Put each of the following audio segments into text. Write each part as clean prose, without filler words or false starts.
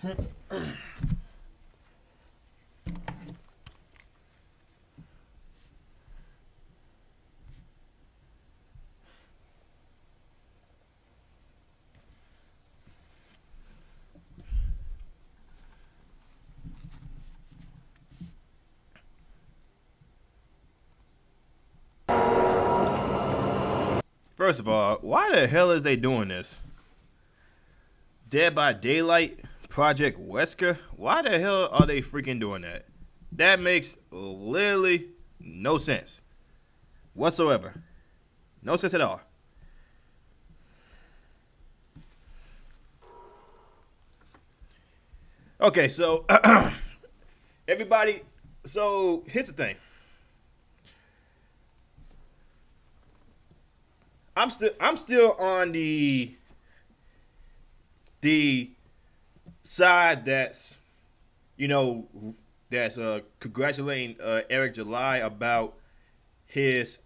First of all, why the hell is they doing this? Dead by Daylight, Project Wesker. Why the hell are they freaking doing that? That makes literally no sense whatsoever. No sense at all. Okay, so everybody. So here's the thing. I'm still on the side you know that's congratulating Eric July about his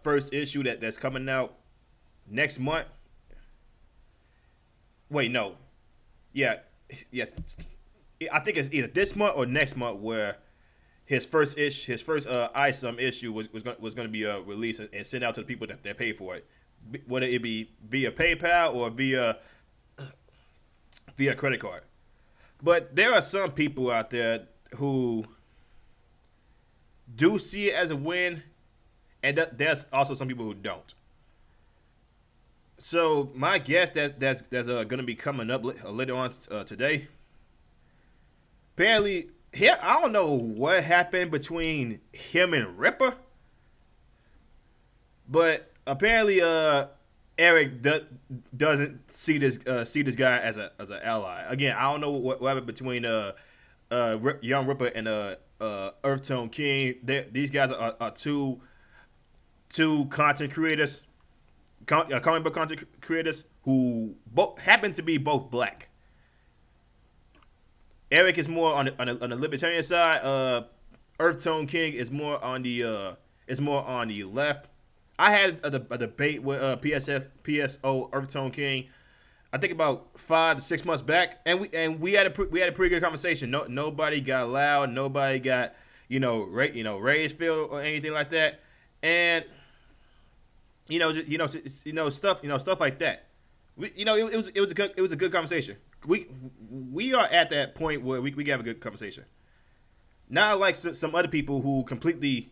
first issue that's coming out next month. Wait, no, yeah, yeah. I think it's either this month or next month where his first ISOM issue was going to be released and sent out to the people that pay for it, whether it be via PayPal or via credit card. But there are some people out there who do see it as a win, and there's also some people who don't. So my guess that's going to be coming up later on today. Apparently, here I don't know what happened between him and Ripper, but apparently Eric doesn't see this guy as an ally. Again, I don't know what happened between Young Ripper and Earthtone King. These guys are two content creators, comic book content creators who both happen to be both black. Eric is more on the libertarian side. Earthtone King is more on the left. I had a debate with PSO Earthtone King. I think about 5 to 6 months back, and we had a pretty good conversation. Nobody got loud. Nobody got raised feel or anything like that. And stuff like that. It was a good conversation. We are at that point where we can have a good conversation. Not like some other people who completely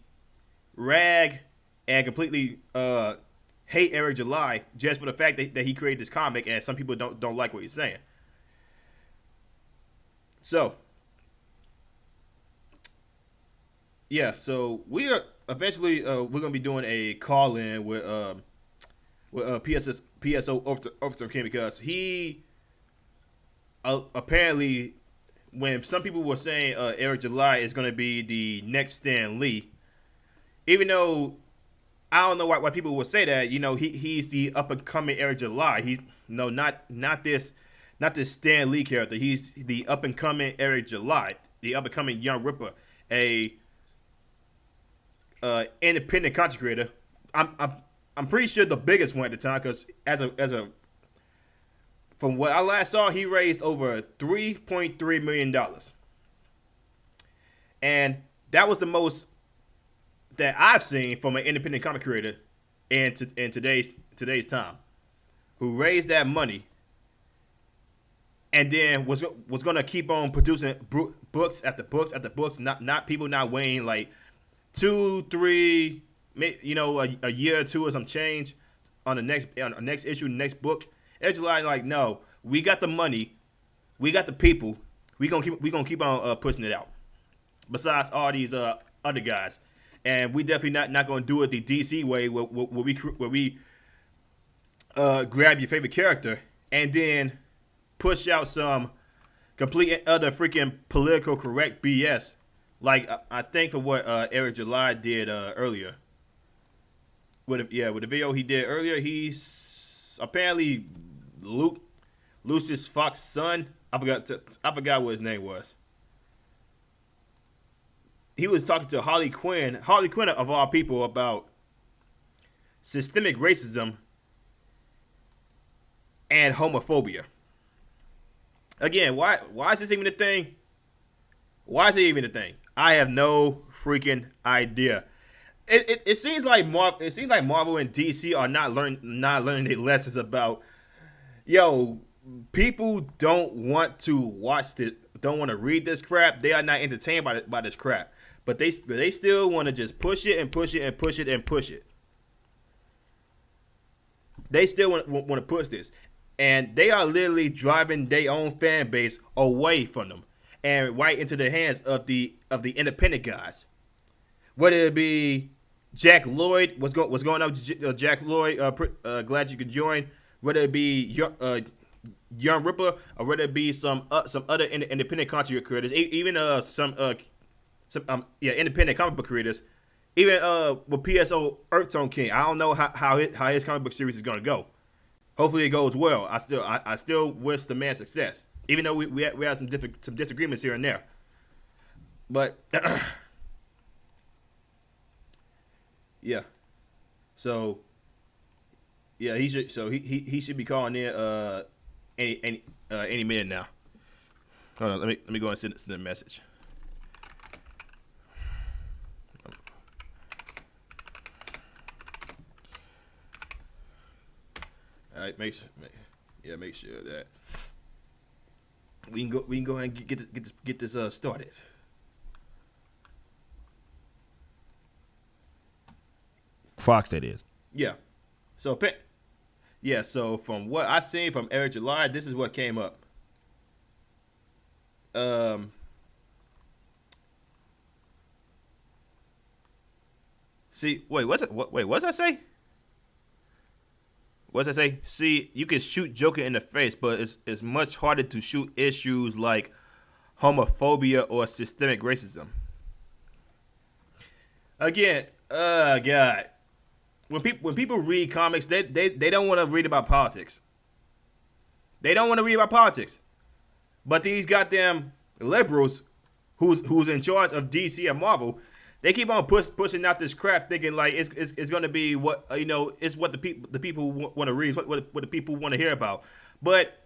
rag and completely hate Eric July just for the fact that he created this comic, and some people don't like what he's saying. So yeah, so we are eventually we're gonna be doing a call in with PSO Overton King, because he apparently, when some people were saying Eric July is going to be the next Stan Lee, even though I don't know why people would say that. He's the up and coming Eric July. He's not this Stan Lee character. He's the up and coming Eric July, the up and coming Young Ripper, a independent content creator. I'm pretty sure the biggest one at the time, because from what I last saw, he raised over $3.3 million. And that was the most that I've seen from an independent comic creator in today's time, who raised that money and then was going to keep on producing books after books after books, not people not waiting like 2-3, a year or two or some change on the next issue, next book. It's like, no, we got the money, we got the people, we gonna keep on pushing it out. Besides all these other guys, and we definitely not gonna do it the DC way, where we grab your favorite character and then push out some complete and utter freaking political correct BS. Like I think for what Eric July did earlier. With the video he did earlier, he's apparently Lucius Fox's son. I forgot what his name was. He was talking to Harley Quinn of all people, about systemic racism and homophobia. Again, why is this even a thing? Why is it even a thing? I have no freaking idea. It seems like Marvel and DC are not learning their lessons about, yo, people don't want to watch this, don't want to read this crap. They are not entertained by this crap, but they still want to just push it and push it and push it and push it. They still want to push this, and they are literally driving their own fan base away from them and right into the hands of the independent guys. Whether it be Jack Lloyd, what's going on with Jack Lloyd? Glad you could join. Whether it be Young Ripper, or whether it be some other independent content creators, even some independent comic book creators, even with PSO Earthtone King. I don't know how his comic book series is gonna go. Hopefully it goes well. I still wish the man success, even though we have some disagreements here and there. But yeah, so yeah, he should be calling in any minute now. Hold on, let me go and send a message. All right, make sure that we can go ahead and get this started. Fox, that is. Yeah. So so from what I seen from Eric July, this is what came up. Um See, wait, what's that say? What's that say? See, you can shoot Joker in the face, but it's much harder to shoot issues like homophobia or systemic racism. Again, God, when people read comics, they don't want to read about politics. They don't want to read about politics. But these goddamn liberals, who's in charge of DC and Marvel, they keep on pushing out this crap, thinking like it's gonna be what it's what the people want to read, what the people want to hear about. But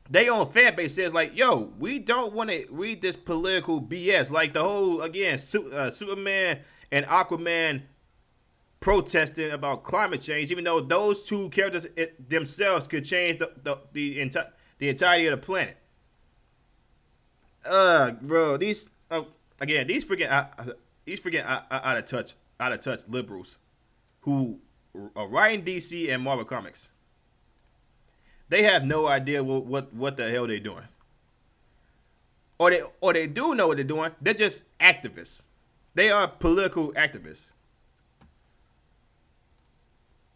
they own fan base says like, yo, we don't want to read this political BS. Like the whole again, Superman and Aquaman protesting about climate change, even though those two characters themselves could change the entirety of the planet. Bro, these freaking out of touch liberals who are writing DC and Marvel comics. They have no idea what the hell they're doing, or they do know what they're doing. They're just activists. They are political activists.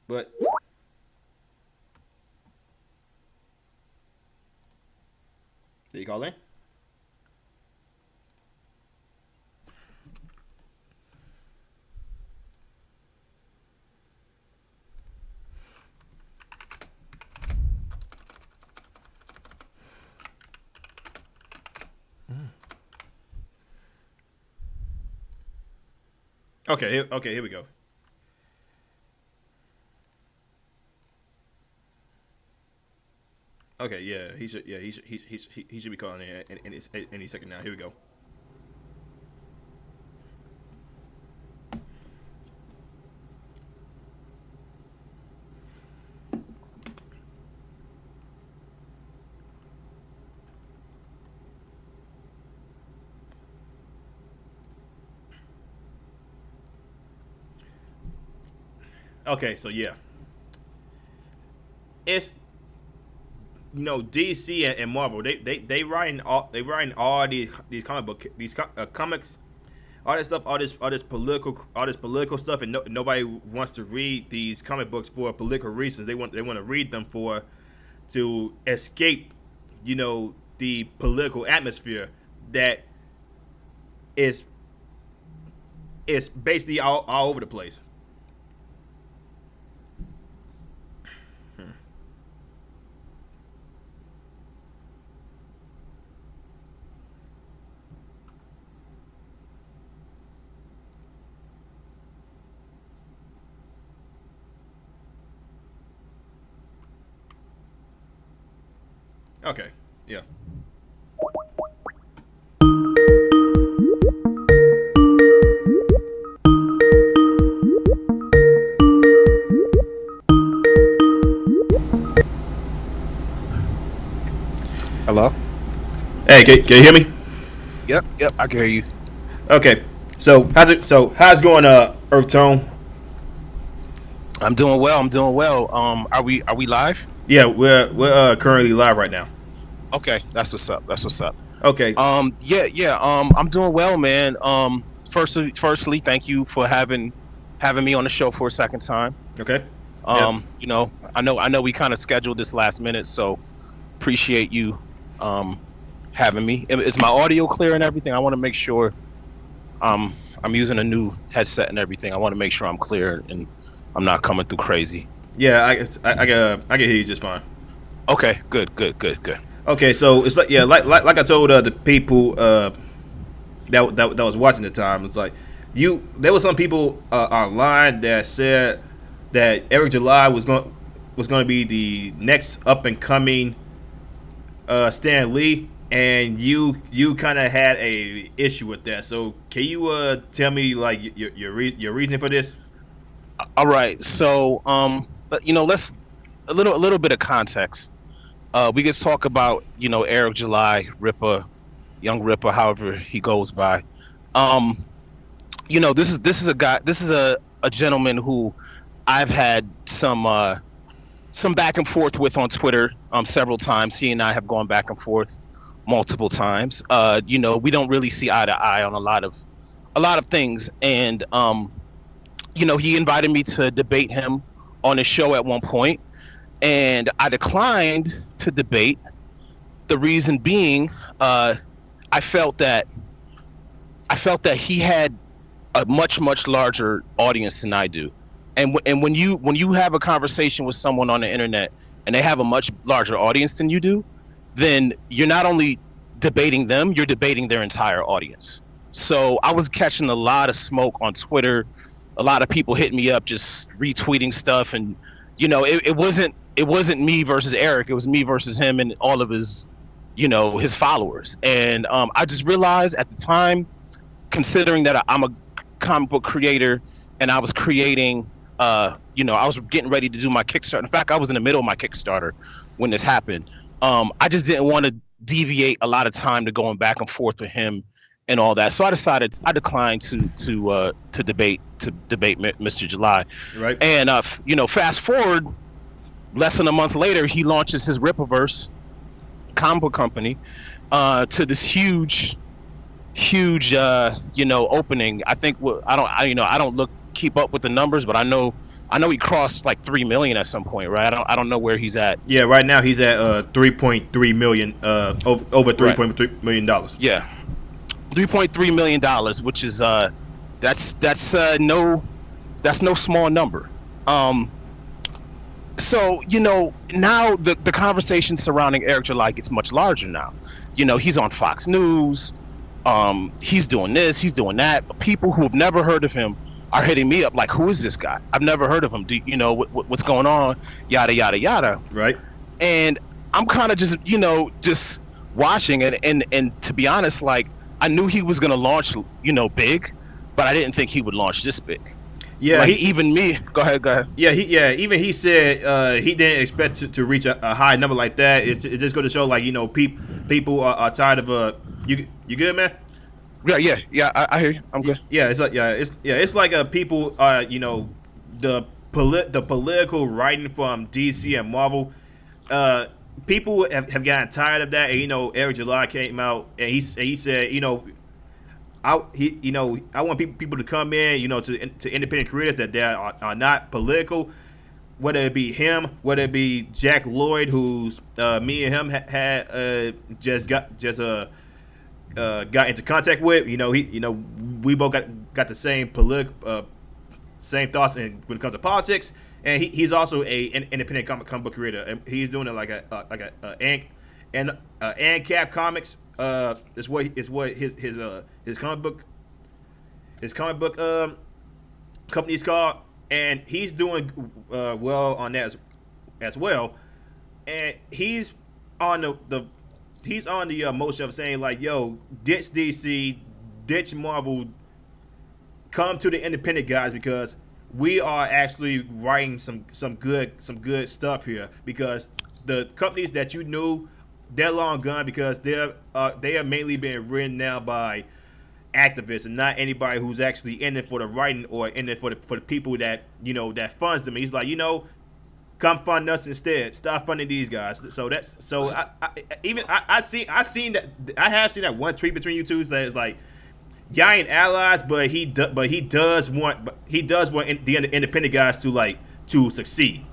But did you call in? Okay, here we go. Okay, yeah, he should be calling in any second now. Here we go. Okay, so yeah, it's DC and Marvel. They writing all these comics, all this stuff, all this political stuff, and nobody wants to read these comic books for political reasons. They want to read them to escape, the political atmosphere that is basically all over the place. Okay, yeah. Hey, can you hear me? Yep, I can hear you. Okay. So how's it going, Earthtone? I'm doing well. I'm doing well. Are we live? Yeah, we're currently live right now. Okay, that's what's up. That's what's up. Okay. Yeah. I'm doing well, man. Firstly, thank you for having me on the show for a second time. Okay. Yep. I know we kind of scheduled this last minute, so appreciate you um having me. Is my audio clear and everything? I want to make sure I'm using a new headset and everything. I want to make sure I'm clear and I'm not coming through crazy. Yeah, I can hear you just fine. Okay, good. Okay, so it's like, yeah, like I told the people that was watching the time, it's like there was some people online that said that Eric July was going to be the next up and coming Stan Lee, and you kind of had a issue with that. So can you tell me like your reasoning for this? All right. So, let's a little bit of context. We could talk about Eric July, Ripper, Young Ripper, however he goes by. Um, this is a guy. This is a gentleman who I've had some back and forth with on Twitter several times. He and I have gone back and forth multiple times. We don't really see eye to eye on a lot of things, and he invited me to debate him on his show at one point, and I declined to debate. The reason being, I felt that he had a much larger audience than I do, and when you have a conversation with someone on the internet and they have a much larger audience than you do, then you're not only debating them, you're debating their entire audience. So I was catching a lot of smoke on Twitter, a lot of people hitting me up, just retweeting stuff, and it wasn't me versus Eric, it was me versus him and all of his followers. And I just realized at the time, considering that I'm a comic book creator and I was creating, I was getting ready to do my Kickstarter. In fact, I was in the middle of my Kickstarter when this happened. I just didn't want to deviate a lot of time to going back and forth with him and all that. So I declined to debate Mr. July. Right. And fast forward less than a month later, he launches his Rippaverse comic book company to this huge opening. I think I don't keep up with the numbers, but I know he crossed like 3 million at some point, right? I don't know where he's at. Yeah, right now he's at 3.3 million, over 3.3 million dollars. Yeah, $3.3 million, which is that's no small number. So now the conversation surrounding Eric July gets much larger now. He's on Fox News. He's doing this, he's doing that. People who have never heard of him are hitting me up like, who is this guy? I've never heard of him. Do you know what's going on? Yada yada yada. Right. And I'm kind of just watching it, and to be honest, like, I knew he was gonna launch big, but I didn't think he would launch this big. Yeah, like, even me. Go ahead. Yeah, even he said he didn't expect to reach a high number like that. It's just going to show, like, people are tired of you good, man? Yeah. I hear you. I'm good. Yeah, it's like people the political writing from DC and Marvel. People have gotten tired of that, and Eric July came out and he said, I want people to come in, to independent creators that are not political, whether it be him, whether it be Jack Lloyd, who's me and him had just got into contact with. We both got the same same thoughts when it comes to politics, and he's also an independent comic book creator. And he's doing it like a ANCAP Comics. Is what his comic book company's called, and he's doing well on that as well. And he's on the motion of saying, like, yo, ditch DC, ditch Marvel, come to the independent guys, because we are actually writing some good stuff here, because the companies that you knew they're long gone because they are mainly being written now by activists and not anybody who's actually in it for the writing or in it for the people that that funds them. He's like, come fund us instead. Stop funding these guys. So that's so. I seen that. I have seen that one tweet between you two that is like, y'all ain't allies, but he does want the independent guys to succeed.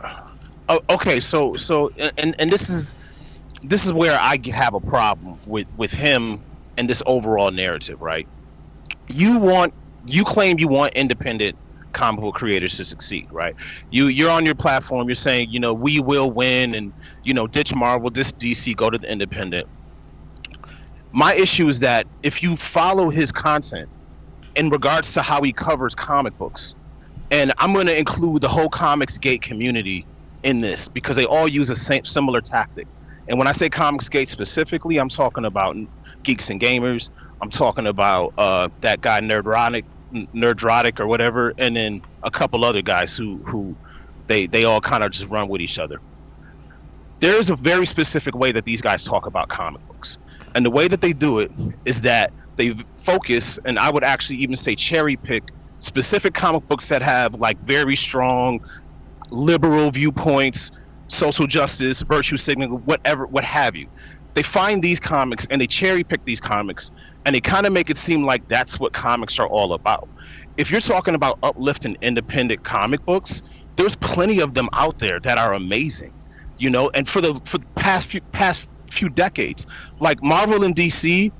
Oh, okay, so and this is where I have a problem with him and this overall narrative, right? You claim you want independent comic book creators to succeed, right? You're on your platform, you're saying, we will win, and ditch Marvel, ditch DC, go to the independent. My issue is that if you follow his content in regards to how he covers comic books, and I'm going to include the whole Comics Gate community in this because they all use a similar tactic. And when I say Comics Gate specifically, I'm talking about Geeks and Gamers. I'm talking about that guy Nerdrotic or whatever, and then a couple other guys who they all kind of just run with each other. There's a very specific way that these guys talk about comic books, and the way that they do it is that they focus, and I would actually even say cherry pick specific comic books that have like very strong liberal viewpoints, social justice, virtue signaling, whatever, what have you. They find these comics and they cherry pick these comics and they kind of make it seem like that's what comics are all about. If you're talking about uplifting independent comic books, there's plenty of them out there that are amazing, and for the past few decades, like Marvel and DC,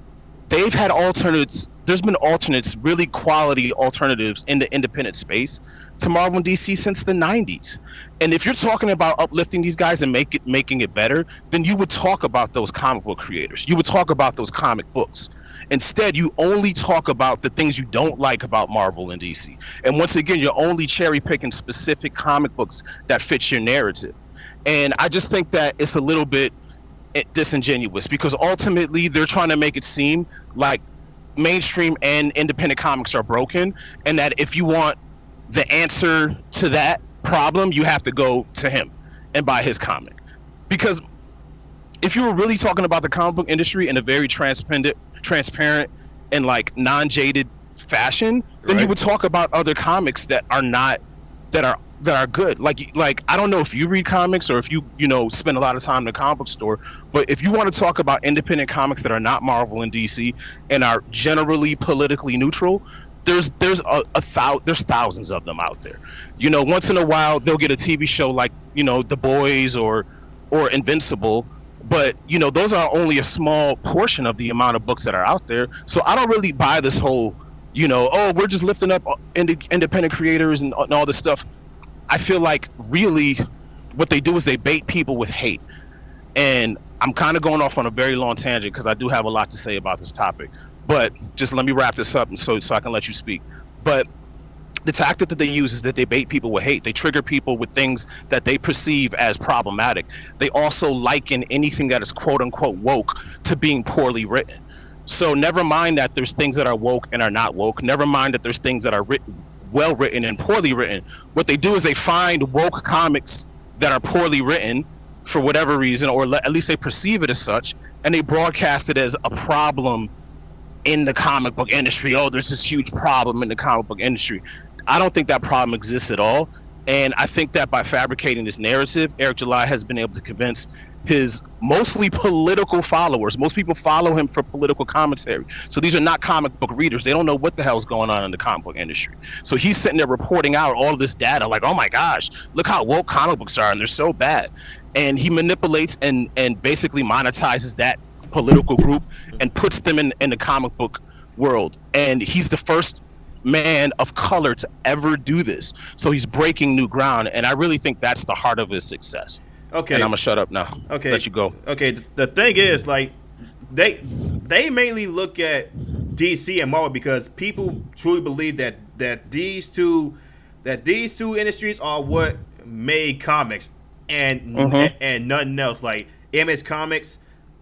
they've had alternates. There's been alternates, really quality alternatives in the independent space to Marvel and DC since the 90s. And if you're talking about uplifting these guys and making it better, then you would talk about those comic book creators. You would talk about those comic books. Instead, you only talk about the things you don't like about Marvel and DC. And once again, you're only cherry picking specific comic books that fit your narrative. And I just think that it's a little bit disingenuous because ultimately they're trying to make it seem like mainstream and independent comics are broken, and that if you want the answer to that problem, you have to go to him and buy his comic. Because if you were really talking about the comic book industry in a very transparent and like non-jaded fashion, then you would talk about other comics that are good. Like I don't know if you read comics or if you spend a lot of time in the comic book store, but if you want to talk about independent comics that are not Marvel and DC and are generally politically neutral, there's thousands of them out there. Once in a while they'll get a TV show like The Boys or Invincible, but those are only a small portion of the amount of books that are out there. So I don't really buy this whole we're just lifting up independent creators and all this stuff. I feel like really what they do is they bait people with hate. And I'm kind of going off on a very long tangent because I do have a lot to say about this topic. But just let me wrap this up so I can let you speak. But the tactic that they use is that they bait people with hate. They trigger people with things that they perceive as problematic. They also liken anything that is quote unquote woke to being poorly written. So never mind that there's things that are woke and are not woke. Never mind that there's things that are well written and poorly written. What they do is they find woke comics that are poorly written for whatever reason, or at least they perceive it as such, and they broadcast it as a problem in the comic book industry. Oh, there's this huge problem in the comic book industry. I don't think that problem exists at all. And I think that by fabricating this narrative, Eric July has been able to convince his mostly political followers. Most people follow him for political commentary. So these are not comic book readers. They don't know what the hell's going on in the comic book industry. So he's sitting there reporting out all of this data like, oh my gosh, look how woke comic books are and they're so bad. And he manipulates and basically monetizes that political group and puts them in the comic book world. And he's the first man of color to ever do this. So he's breaking new ground. And I really think that's the heart of his success. Okay. And I'm gonna shut up now. Okay. Let you go. Okay. The thing is, like, they mainly look at DC and Marvel because people truly believe that these two industries are what made comics and nothing else. Like Image Comics,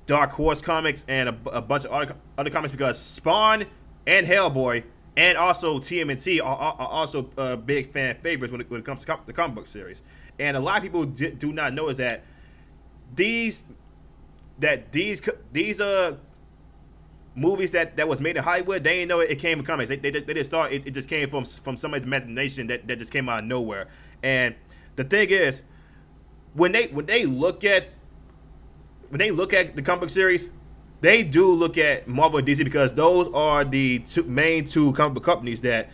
Dark Horse Comics, and a bunch of other comics, because Spawn and Hellboy and also TMNT are also big fan favorites when it comes to the comic book series. And a lot of people do not know is that these that these movies that was made in Hollywood, they didn't know it came from comics. They just thought it just came from somebody's imagination that just came out of nowhere. And the thing is, when they look at the comic book series, they do look at Marvel and DC because those are the main two comic book companies that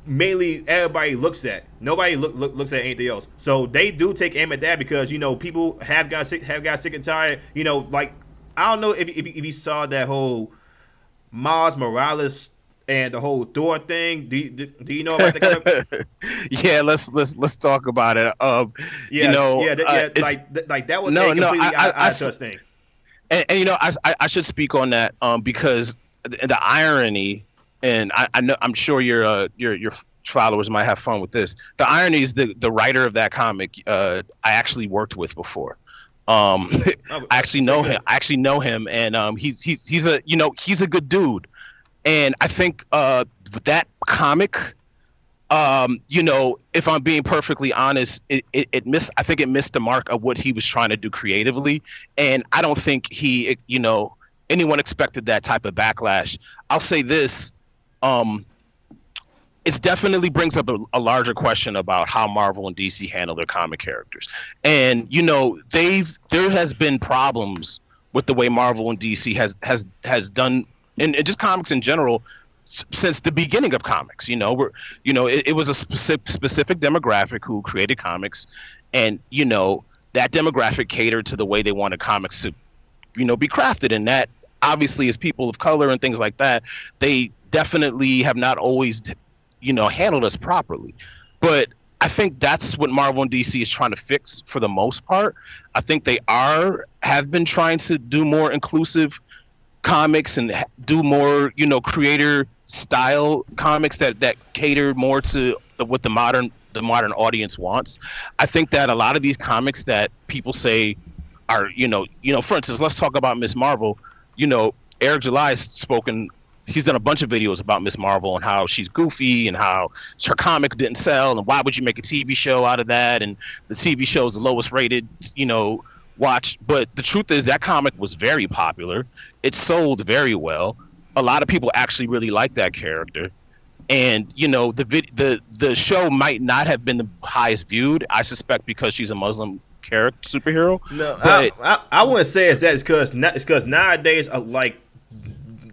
mainly everybody looks at. Nobody looks at anything else. So they do take aim at that because people have got sick and tired. Like I don't know if you saw that whole Miles Morales and the whole Thor thing. Do you know about that? Yeah, let's talk about it. Like that was a completely out of touch thing. And I should speak on that because the irony, and I know I'm sure your followers might have fun with this. The irony is the writer of that comic I actually worked with before. I actually know him, and he's a good dude. And I think with that comic, if I'm being perfectly honest, it missed. I think it missed the mark of what he was trying to do creatively, and I don't think anyone expected that type of backlash. I'll say this: it definitely brings up a larger question about how Marvel and DC handle their comic characters, and there has been problems with the way Marvel and DC has done, and just comics in general, since the beginning of comics. It was a specific demographic who created comics, and that demographic catered to the way they wanted comics to be crafted, and that obviously as people of color and things like that, they definitely have not always handled us properly. But I think that's what Marvel and DC is trying to fix for the most part. I think they have been trying to do more inclusive comics and do more creator style comics that cater more to what the modern audience wants. I think that a lot of these comics that people say are for instance, let's talk about Miss Marvel. Eric July has spoken. He's done a bunch of videos about Miss Marvel and how she's goofy and how her comic didn't sell and why would you make a TV show out of that, and the TV show is the lowest rated watch. But the truth is that comic was very popular. It sold very well. A lot of people actually really like that character, and the show might not have been the highest viewed, I suspect, because she's a Muslim superhero. No, but I wouldn't say it's that. It's because nowadays, like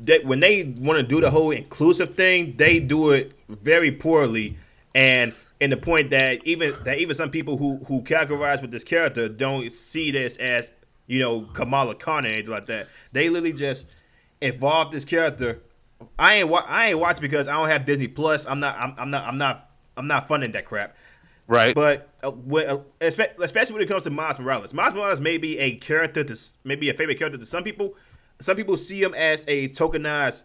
that, when they want to do the whole inclusive thing, they do it very poorly, and the point that even some people who categorize with this character don't see this as Kamala Khan or anything like that. They literally just evolved this character. I ain't watch because I don't have Disney Plus. I'm not funding that crap. Right. But especially when it comes to Miles Morales may be a character maybe a favorite character to some people. Some people see him as a tokenized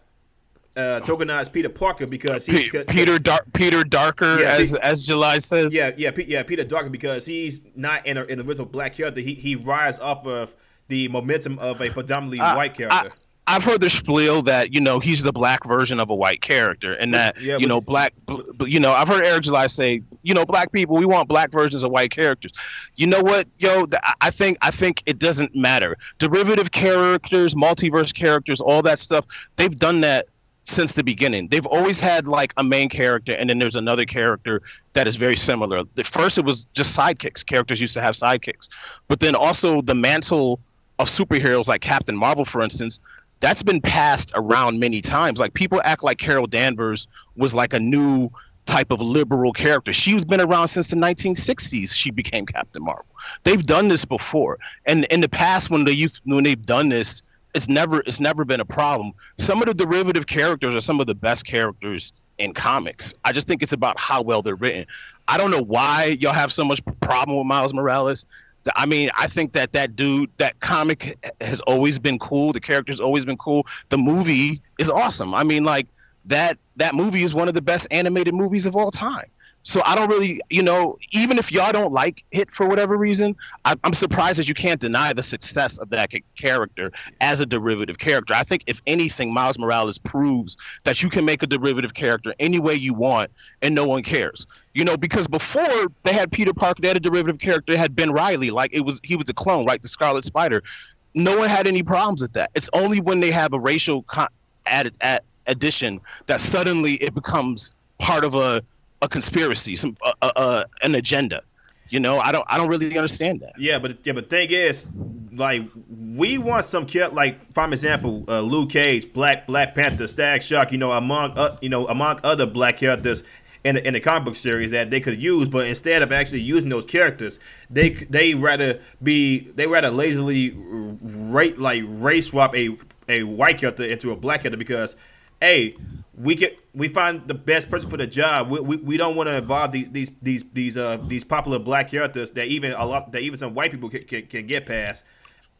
Peter Parker because Peter Darker, as July says. Peter Darker, because he's not an original black character. He rides off of the momentum of a predominantly white character. I've heard the spiel that he's the black version of a white character, and that black. I've heard Eric July say, black people, we want black versions of white characters. You know what, I think it doesn't matter. Derivative characters, multiverse characters, all that stuff. They've done that since the beginning. They've always had like a main character, and then there's another character that is very similar. At first, it was just sidekicks. Characters used to have sidekicks, but then also the mantle of superheroes like Captain Marvel, for instance. That's been passed around many times. Like, people act like Carol Danvers was like a new type of liberal character. She's been around since the 1960s. She became Captain Marvel. They've done this before, and in the past, when they've done this, it's never been a problem. Some of the derivative characters are some of the best characters in comics. I just think it's about how well they're written. I don't know why y'all have so much problem with Miles Morales. I mean, I think that dude, that comic has always been cool. The character's always been cool. The movie is awesome. I mean, like, that movie is one of the best animated movies of all time. So I don't really, even if y'all don't like it for whatever reason, I'm surprised that you can't deny the success of that character as a derivative character. I think, if anything, Miles Morales proves that you can make a derivative character any way you want and no one cares. Because before they had Peter Parker, they had a derivative character, they had Ben Reilly, like he was a clone, right? The Scarlet Spider. no one had any problems with that. It's only when they have a racial addition that suddenly it becomes part of a conspiracy, an agenda. You know, I don't really understand that. Yeah, but the thing is, like, we want some like, for example, Luke Cage, Black Panther, Stag Shark, among other black characters in the comic book series that they could use, but instead of actually using those characters, they rather lazily race swap a white character into a black character because, hey, we find the best person for the job. We don't want to involve these popular black characters that even some white people can get past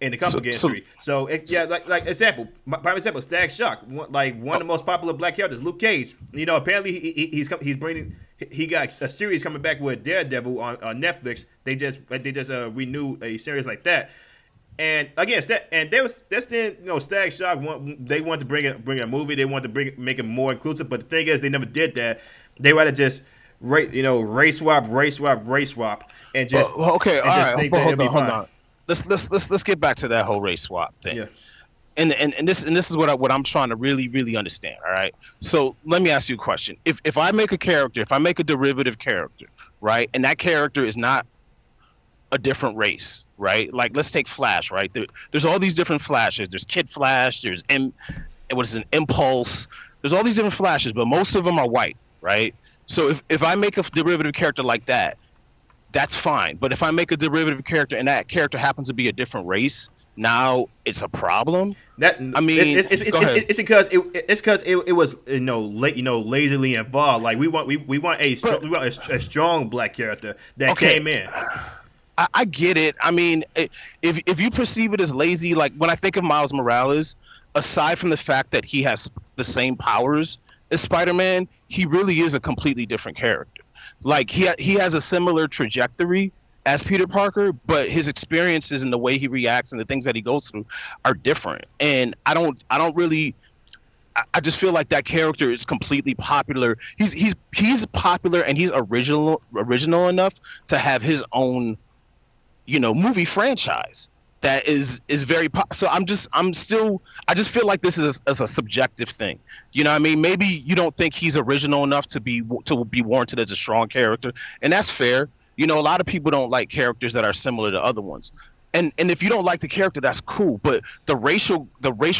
in the comic book industry. So like example, by example, Stag Shark, one of the most popular black characters, Luke Cage. You know, apparently he got a series coming back with Daredevil on Netflix. They just renewed a series like that. And again, Stag Shark. They wanted to bring a movie. They wanted to make it more inclusive. But the thing is, they never did that. They rather just race swap, and just okay. And all just right, think but that hold on. Let's get back to that whole race swap thing. Yeah. And this is what I'm trying to really understand. All right. So let me ask you a question. If I make a character, if I make a derivative character, right, and that character is not a different race, right? Like, let's take Flash, right? There's all these different Flashes. There's Kid Flash. There's an Impulse. There's all these different Flashes, but most of them are white, right? So if I make a derivative character like that, that's fine. But if I make a derivative character and that character happens to be a different race, now it's a problem. It's because it was lazily involved. Like we want a strong black character that came in. I get it. I mean, if you perceive it as lazy, like when I think of Miles Morales, aside from the fact that he has the same powers as Spider-Man, he really is a completely different character. Like he has a similar trajectory as Peter Parker, but his experiences and the way he reacts and the things that he goes through are different. And I just feel like that character is completely popular. He's popular and he's original enough to have his own, movie franchise that is very so I just feel like this is a subjective thing. You know what I mean? Maybe you don't think he's original enough to be warranted as a strong character, and that's fair. A lot of people don't like characters that are similar to other ones. And if you don't like the character, that's cool, but the racial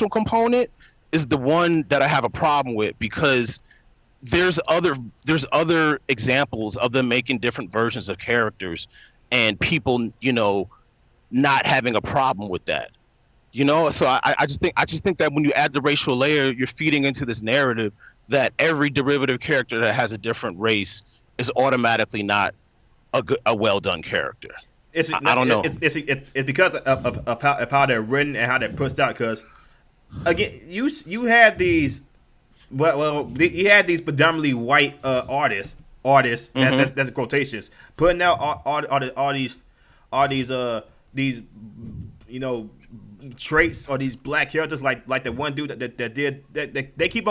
component is the one that I have a problem with, because there's other examples of them making different versions of characters and people, not having a problem with that. So I just think that when you add the racial layer, you're feeding into this narrative that every derivative character that has a different race is automatically not a well done character. I don't know. It's because of how they're written and how they're pushed out. Because again, you had these you had these predominantly white artists. Mm-hmm. That's quotations, putting out all these traits or these black characters like the one dude that they keep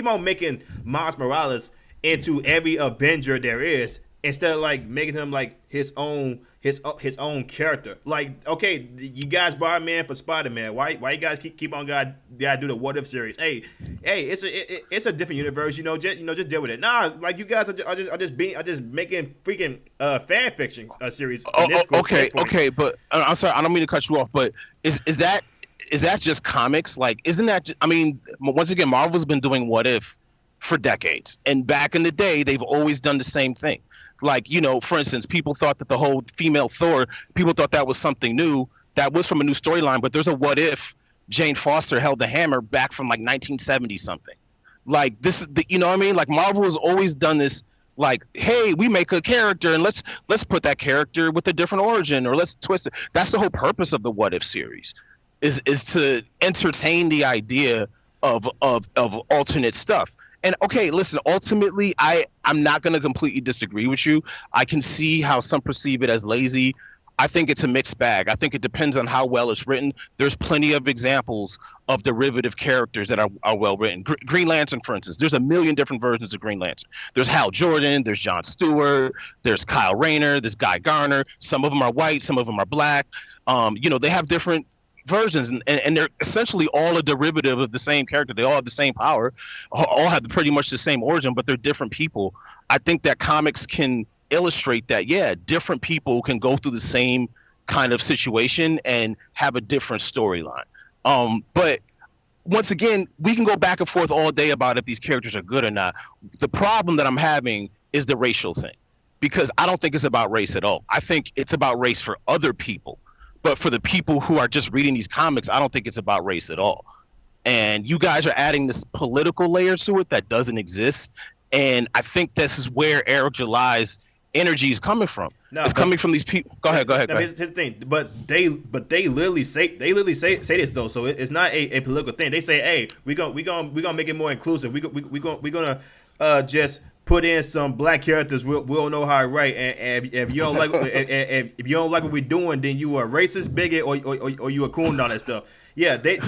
on making Miles Morales into every Avenger there is, instead of like making him like his own character. Like, okay, you guys brought man for Spider-Man. Why you guys keep on gotta do the What If series? Hey, it's a different universe. Just deal with it. Nah, like, you guys are just making freaking fan fiction series. Okay, but I'm sorry, I don't mean to cut you off, but is that just comics? Like, isn't that? Once again, Marvel's been doing What If for decades, and back in the day, they've always done the same thing. Like, for instance, people thought that the whole female Thor, people thought that was something new. That was from a new storyline, but there's a What If Jane Foster held the hammer back from like 1970 something. Like, this is like Marvel has always done this. Like, hey, we make a character and let's put that character with a different origin, or let's twist it. That's the whole purpose of the What If series, is to entertain the idea of alternate stuff. And okay, listen, ultimately, I'm not going to completely disagree with you. I can see how some perceive it as lazy. I think it's a mixed bag. I think it depends on how well it's written. There's plenty of examples of derivative characters that are well written. Green Lantern, for instance, there's a million different versions of Green Lantern. There's Hal Jordan, there's Jon Stewart, there's Kyle Rayner, there's Guy Garner. Some of them are white, some of them are black. They have different versions, and they're essentially all a derivative of the same character. They all have the same power, all have pretty much the same origin, but they're different people. I think that comics can illustrate that, yeah, different people can go through the same kind of situation and have a different storyline. But once again, we can go back and forth all day about if these characters are good or not. The problem that I'm having is the racial thing, because I don't think it's about race at all. I think it's about race for other people. But for the people who are just reading these comics, I don't think it's about race at all. And you guys are adding this political layer to it that doesn't exist. And I think this is where Eric July's energy is coming from. No, it's coming from these people. Go ahead. Here's the thing, but they literally say this though. So it's not a political thing. They say, hey, we gonna make it more inclusive. We gonna just put in some black characters. We'll know how to write. And if you don't like if you don't like what we're doing, then you are racist, bigot, or you a coon on that stuff. Yeah, they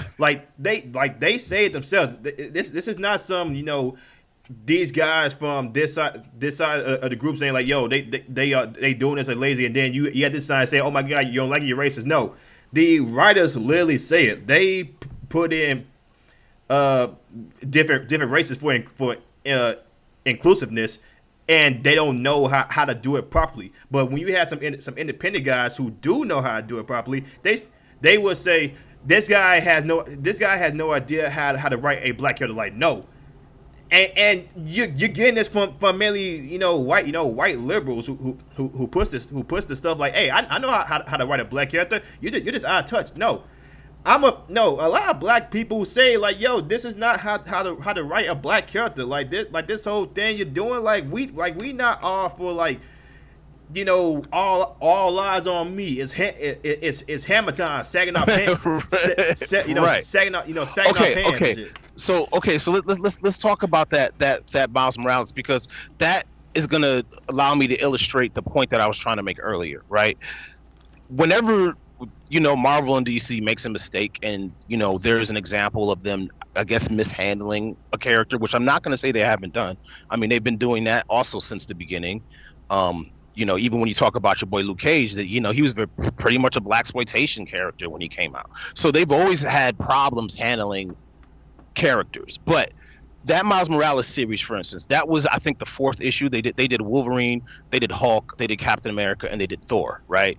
say it themselves. This is not some, you know, these guys from this side of the group saying like, yo, they doing this like lazy, and then you had this side say, oh my god, you don't like it, you're racist. No, the writers literally say it. They put in different races for inclusiveness, and they don't know how to do it properly. But when you have some independent guys who do know how to do it properly, they would say this guy has no idea how to write a black character. Like, no. And you're getting this from mainly, you know, white liberals who push this stuff like, hey, I know how to write a black character. You're just out of touch. No, a lot of black people say like, yo, this is not how to write a black character. Like this whole thing you're doing, we not all for, like, you know, all eyes on me. It's hammer time, sagging our pants, right. sagging our pants. Okay. So let's talk about that Miles Morales, because that is gonna allow me to illustrate the point that I was trying to make earlier, right? Whenever, you know, Marvel and DC makes a mistake, and, you know, there's an example of them, I guess, mishandling a character, which I'm not gonna say they haven't done. I mean, they've been doing that also since the beginning. You know, even when you talk about your boy Luke Cage, that, you know, he was pretty much a blaxploitation character when he came out. So they've always had problems handling characters. But that Miles Morales series, for instance, that was, I think, the fourth issue. They did Wolverine, they did Hulk, they did Captain America, and they did Thor, right?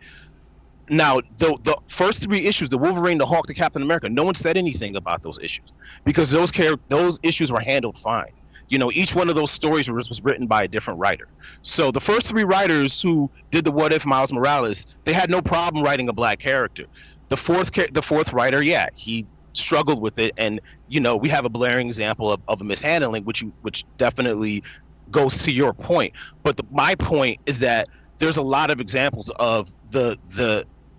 Now, the first three issues, the Wolverine, the Hulk, the Captain America, no one said anything about those issues, because those issues were handled fine. You know, each one of those stories was written by a different writer. So the first three writers who did the What If Miles Morales, they had no problem writing a black character. The fourth writer, yeah, he struggled with it, and, you know, we have a blaring example of a mishandling, which definitely goes to your point. But my point is that there's a lot of examples of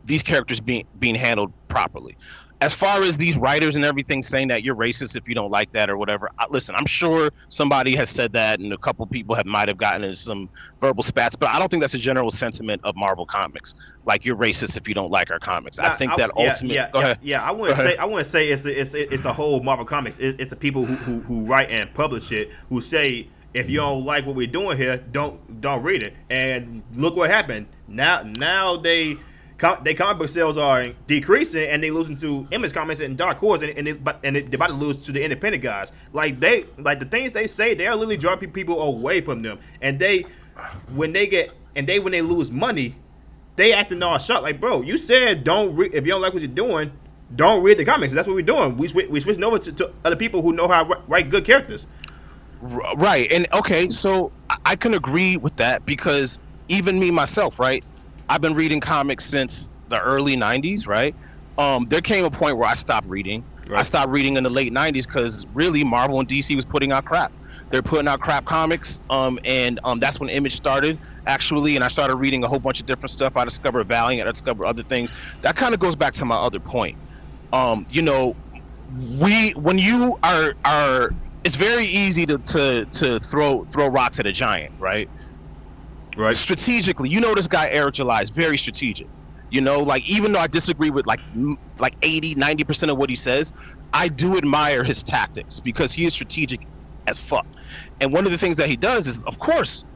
these characters being handled properly. As far as these writers and everything saying that you're racist if you don't like that or whatever, listen, I'm sure somebody has said that, and a couple people might have gotten into some verbal spats, but I don't think that's a general sentiment of Marvel Comics. Like, you're racist if you don't like our comics. I think that ultimately. Go ahead. Yeah, I wouldn't say it's the whole Marvel Comics. It's the people who write and publish it who say, if you don't like what we're doing here, don't read it. And look what happened. Now they comic book sales are decreasing, and they losing to Image Comics and Dark Horse, and they're about to lose to the independent guys. Like the things they say, they are literally drawing people away from them. And when they lose money, they acting all shocked. Like, bro, you said if you don't like what you're doing, don't read the comics. That's what we're doing. We switching over to other people who know how to write good characters. Right. And okay, so I can agree with that, because even me myself, right? I've been reading comics since the early 90s, right? There came a point where I stopped reading. Right. I stopped reading in the late 90s because really Marvel and DC was putting out crap. They're putting out crap comics, and that's when Image started, actually, and I started reading a whole bunch of different stuff. I discovered Valiant, I discovered other things. That kind of goes back to my other point. You know, when you are it's very easy to throw rocks at a giant, right? Right. Strategically, you know, this guy Eric July is very strategic. You know, like, even though I disagree with like 80-90% of what he says, I do admire his tactics, because he is strategic as fuck. And one of the things that he does is, of course,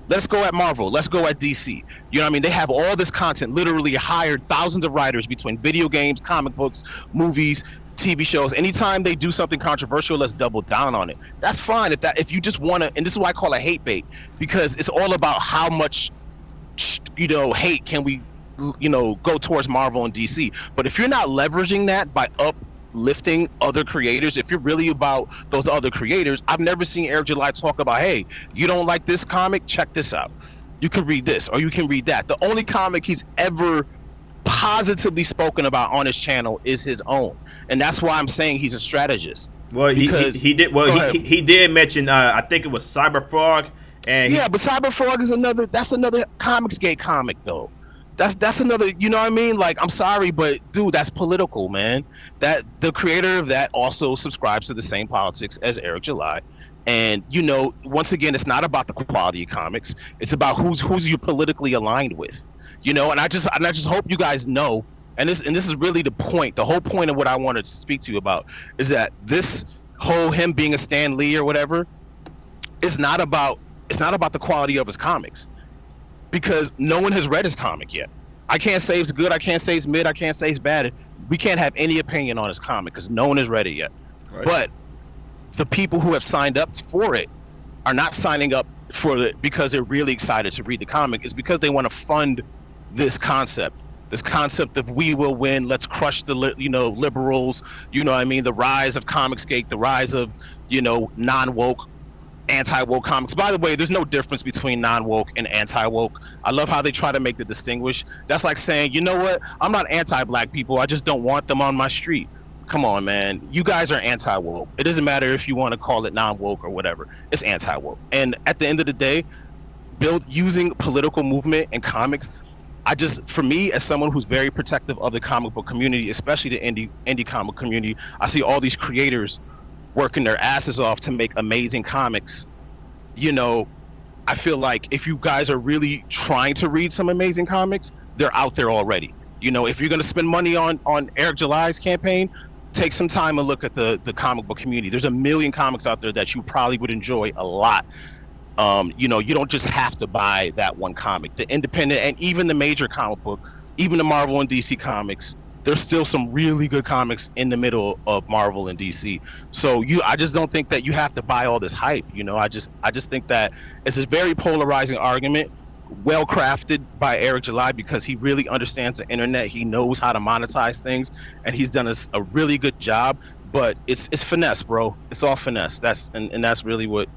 Let's go at Marvel. Let's go at DC. You know what I mean? They have all this content, literally hired thousands of writers between video games, comic books, movies, TV shows. Anytime they do something controversial, let's double down on it. That's fine. If you just want to, and this is why I call it hate bait, because it's all about how much, hate can we, go towards Marvel and DC. But if you're not leveraging that by uplifting other creators, if you're really about those other creators, I've never seen Eric July talk about, hey, you don't like this comic, check this out, you can read this or you can read that. The only comic he's ever positively spoken about on his channel is his own, and that's why I'm saying he's a strategist. Well, he did mention I think it was Cyberfrog, and but Cyberfrog is another Comicsgate comic though. That's another, you know what I mean? Like, I'm sorry, but dude, that's political, man. That the creator of that also subscribes to the same politics as Eric July. And once again, it's not about the quality of comics. It's about who's you're politically aligned with. And I just hope you guys know, and this is really the point. The whole point of what I wanted to speak to you about is that this whole him being a Stan Lee or whatever is not about the quality of his comics. Because no one has read his comic yet. I can't say it's good. I can't say it's mid. I can't say it's bad. We can't have any opinion on his comic because no one has read it yet. Right. But the people who have signed up for it are not signing up for it because they're really excited to read the comic. It's because they want to fund this concept of we will win. Let's crush the liberals. You know what I mean? The rise of Comicsgate, the rise of non-woke, anti-woke comics. By the way, there's no difference between non-woke and anti-woke. I love how they try to make the distinguish. That's like saying, you know what? I'm not anti-black people. I just don't want them on my street. Come on, man. You guys are anti-woke. It doesn't matter if you want to call it non-woke or whatever. It's anti-woke. And at the end of the day, using political movement and comics, for me, as someone who's very protective of the comic book community, especially the indie comic community, I see all these creators working their asses off to make amazing comics. I feel like if you guys are really trying to read some amazing comics, they're out there already. If you're going to spend money on Eric July's campaign, take some time and look at the comic book community. There's a million comics out there that you probably would enjoy a lot. You don't just have to buy that one comic. The independent and even the major comic book, even the Marvel and DC comics, there's still some really good comics in the middle of Marvel and DC. So I just don't think that you have to buy all this hype. I just think that it's a very polarizing argument, well crafted by Eric July because he really understands the internet. He knows how to monetize things, and he's done a really good job. But it's finesse, bro. It's all finesse. That's really what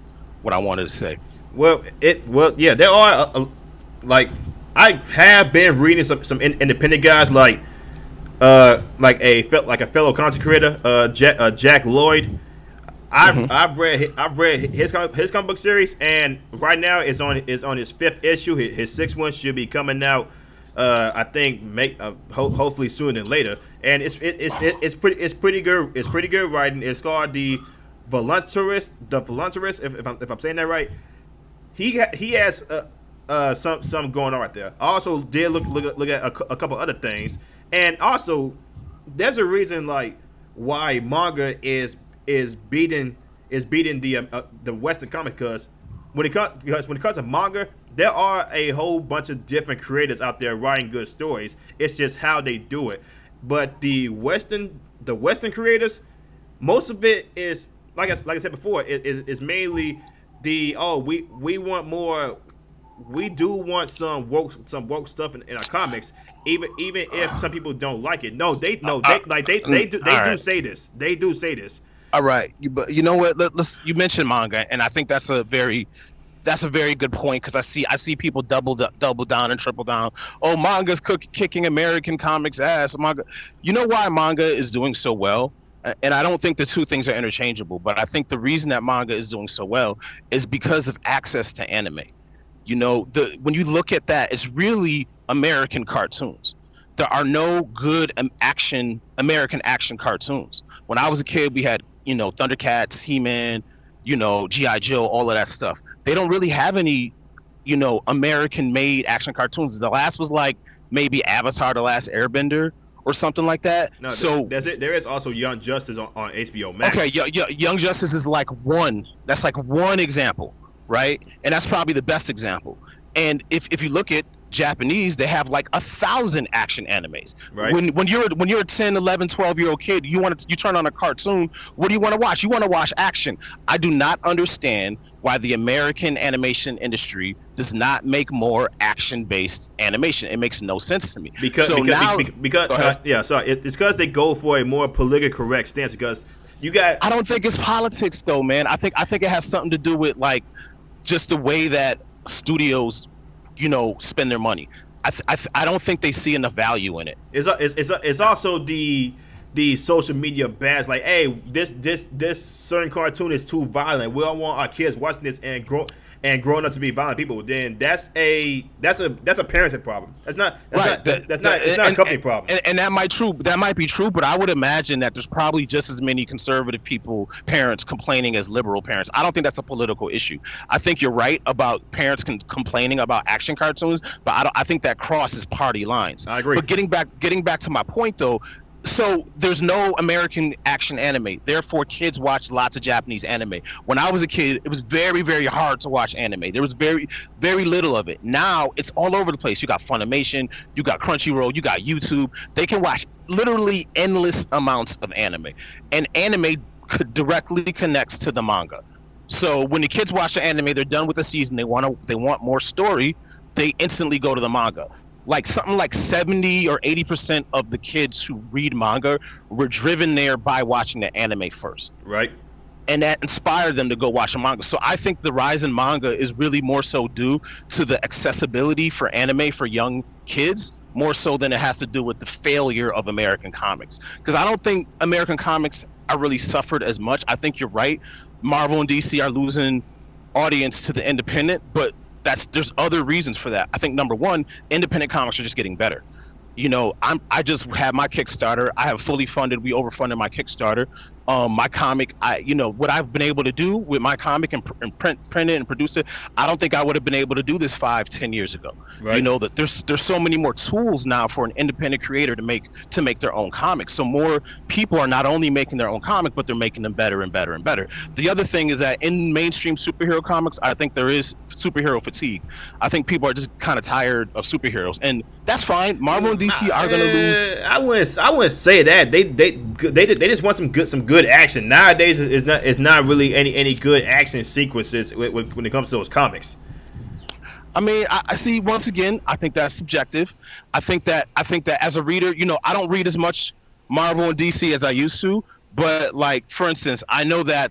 I wanted to say. Yeah, there are I have been reading some independent guys like a fellow content creator, Jack Lloyd. I've read his comic book series, and right now it's on his 5th issue. His 6th one should be coming out. I think hopefully sooner than later. And it's pretty good. It's pretty good writing. It's called The Voluntarist. If I'm saying that right. He has some going on right there. I also did look at a couple other things. And also, there's a reason why manga is beating the Western comic, because when it comes to manga, there are a whole bunch of different creators out there writing good stories. It's just how they do it. But the Western creators, most of it is like I said before, is mainly we want more. We do want some woke stuff in our comics, even if some people don't like it. They do say this. They do say this. All right, but you know what? You mentioned manga, and I think that's a very good point, because I see people double down and triple down. Oh, manga's kicking American comics ass. Manga. You know why manga is doing so well? And I don't think the two things are interchangeable, but I think the reason that manga is doing so well is because of access to anime. When you look at that, it's really American cartoons. There are no good American action cartoons. When I was a kid, we had, Thundercats, He-Man, G.I. Joe, all of that stuff. They don't really have any, American-made action cartoons. The last was maybe Avatar: The Last Airbender or something like that. No, so there is also Young Justice on HBO Max. Okay, Young Justice is one. That's one example. right? And that's probably the best example. And if you look at Japanese, they have like 1,000 action animes. Right. When you're a 10, 11, 12-year-old kid, you turn on a cartoon, what do you want to watch? You want to watch action. I do not understand why the American animation industry does not make more action-based animation. It makes no sense to me. Because so because now, because go ahead. yeah, sorry, it's because they go for a more politically correct stance. Because you got I don't think it's politics though, man. I think it has something to do with like just the way that studios, spend their money. I don't think they see enough value in it. it's also the social media bash. Like, hey, this certain cartoon is too violent. We don't want our kids watching this and growing up to be violent people. Then that's a parenting problem. That's not a company problem. And that might be true, but I would imagine that there's probably just as many conservative parents complaining as liberal parents. I don't think that's a political issue. I think you're right about parents complaining about action cartoons, but I think that crosses party lines. I agree. But getting back to my point though, so there's no American action anime. Therefore, kids watch lots of Japanese anime. When I was a kid, it was very, very hard to watch anime. There was very, very little of it. Now it's all over the place. You got Funimation, you got Crunchyroll, you got YouTube. They can watch literally endless amounts of anime, and anime directly connects to the manga. So when the kids watch the anime, they're done with the season. They want more story. They instantly go to the manga. Like something like 70 or 80% of the kids who read manga were driven there by watching the anime first. Right. And that inspired them to go watch a manga. So I think the rise in manga is really more so due to the accessibility for anime for young kids, more so than it has to do with the failure of American comics. Because I don't think American comics are really suffered as much. I think you're right. Marvel and DC are losing audience to the independent, but there's other reasons for that. I think number one, independent comics are just getting better. I just had my Kickstarter. I have fully funded. We overfunded my Kickstarter. My comic, what I've been able to do with my comic and print it and produce it, I don't think I would have been able to do this 5-10 years ago. Right. That there's so many more tools now for an independent creator to make their own comics. So more people are not only making their own comic, but they're making them better and better and better. The other thing is that in mainstream superhero comics, I think there is superhero fatigue. I think people are just kind of tired of superheroes, and that's fine. Marvel and DC are gonna lose. I wouldn't say that. They just want some good action. Nowadays it's not really any good action sequences when it comes to those comics. I mean, I see, once again, I think that's subjective. I think that as a reader, I don't read as much Marvel and DC as I used to, but like, for instance, I know that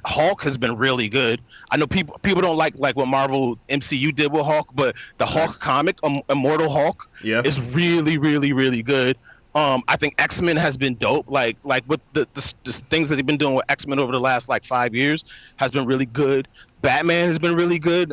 Hulk has been really good. I know people don't like what Marvel MCU did with Hulk, but the Hulk comic, Immortal Hulk, is really, really, really good. I think X-Men has been dope. Like with the things that they've been doing with X-Men over the last like 5 years has been really good. Batman has been really good.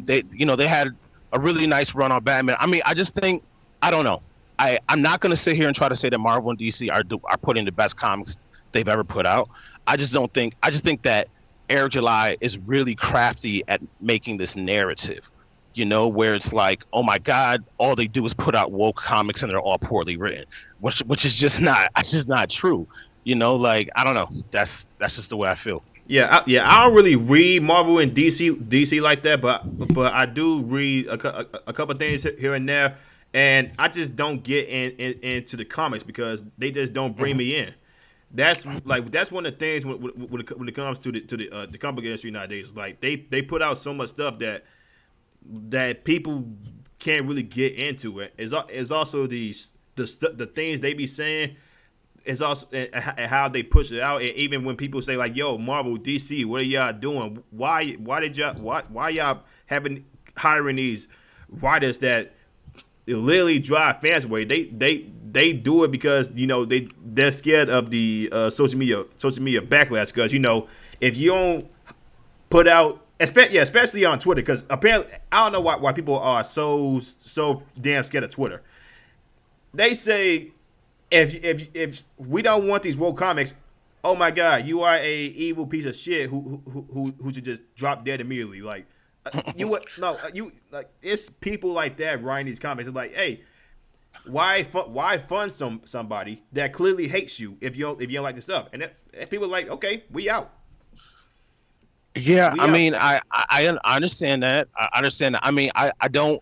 They had a really nice run on Batman. I mean, I just think, I don't know. I'm not going to sit here and try to say that Marvel and DC are putting the best comics they've ever put out. I just think that Eric July is really crafty at making this narrative, where it's like, oh my God, all they do is put out woke comics and they're all poorly written, which is just not true. Like, I don't know. That's just the way I feel. Yeah, I don't really read Marvel and DC like that, but I do read a couple of things here and there, and I just don't get into the comics because they just don't bring me in. That's one of the things when it comes to the comic industry nowadays. Like they put out so much stuff that people can't really get into it. It's also the things they be saying. It's also how they push it out. And even when people say like, "Yo, Marvel, DC, what are y'all doing? Why y'all hiring these writers that literally drive fans away?" They do it because they're scared of the social media backlash. Because if you don't put out, especially on Twitter, because apparently I don't know why people are so damn scared of Twitter. They say if we don't want these woke comics, oh my God, you are a evil piece of shit who should just drop dead immediately. Like it's people like that writing these comics. It's like, hey, why fund somebody that clearly hates you if you don't like the stuff? And people are like, okay, we out. Yeah, We I out. mean, I understand that. I understand that. I mean, I don't.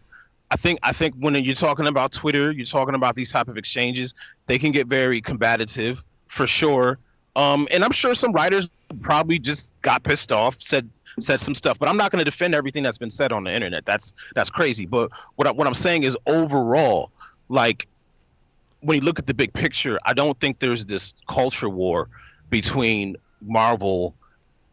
I think when you're talking about Twitter, you're talking about these type of exchanges, they can get very combative for sure. And I'm sure some writers probably just got pissed off, said some stuff. But I'm not going to defend everything that's been said on the internet. That's crazy. But what I'm saying is overall, like when you look at the big picture, I don't think there's this culture war between Marvel,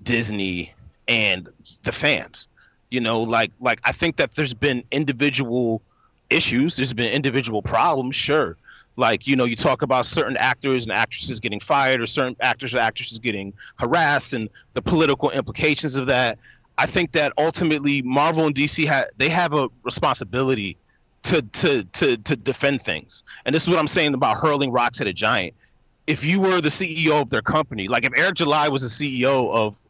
Disney, and the fans. Like I think that there's been individual issues, there's been individual problems, sure. Like, you talk about certain actors and actresses getting fired, or certain actors or actresses getting harassed, and the political implications of that. I think that ultimately Marvel and DC they have a responsibility to defend things. And this is what I'm saying about hurling rocks at a giant. If you were the CEO of their company, like if Eric July was the CEO of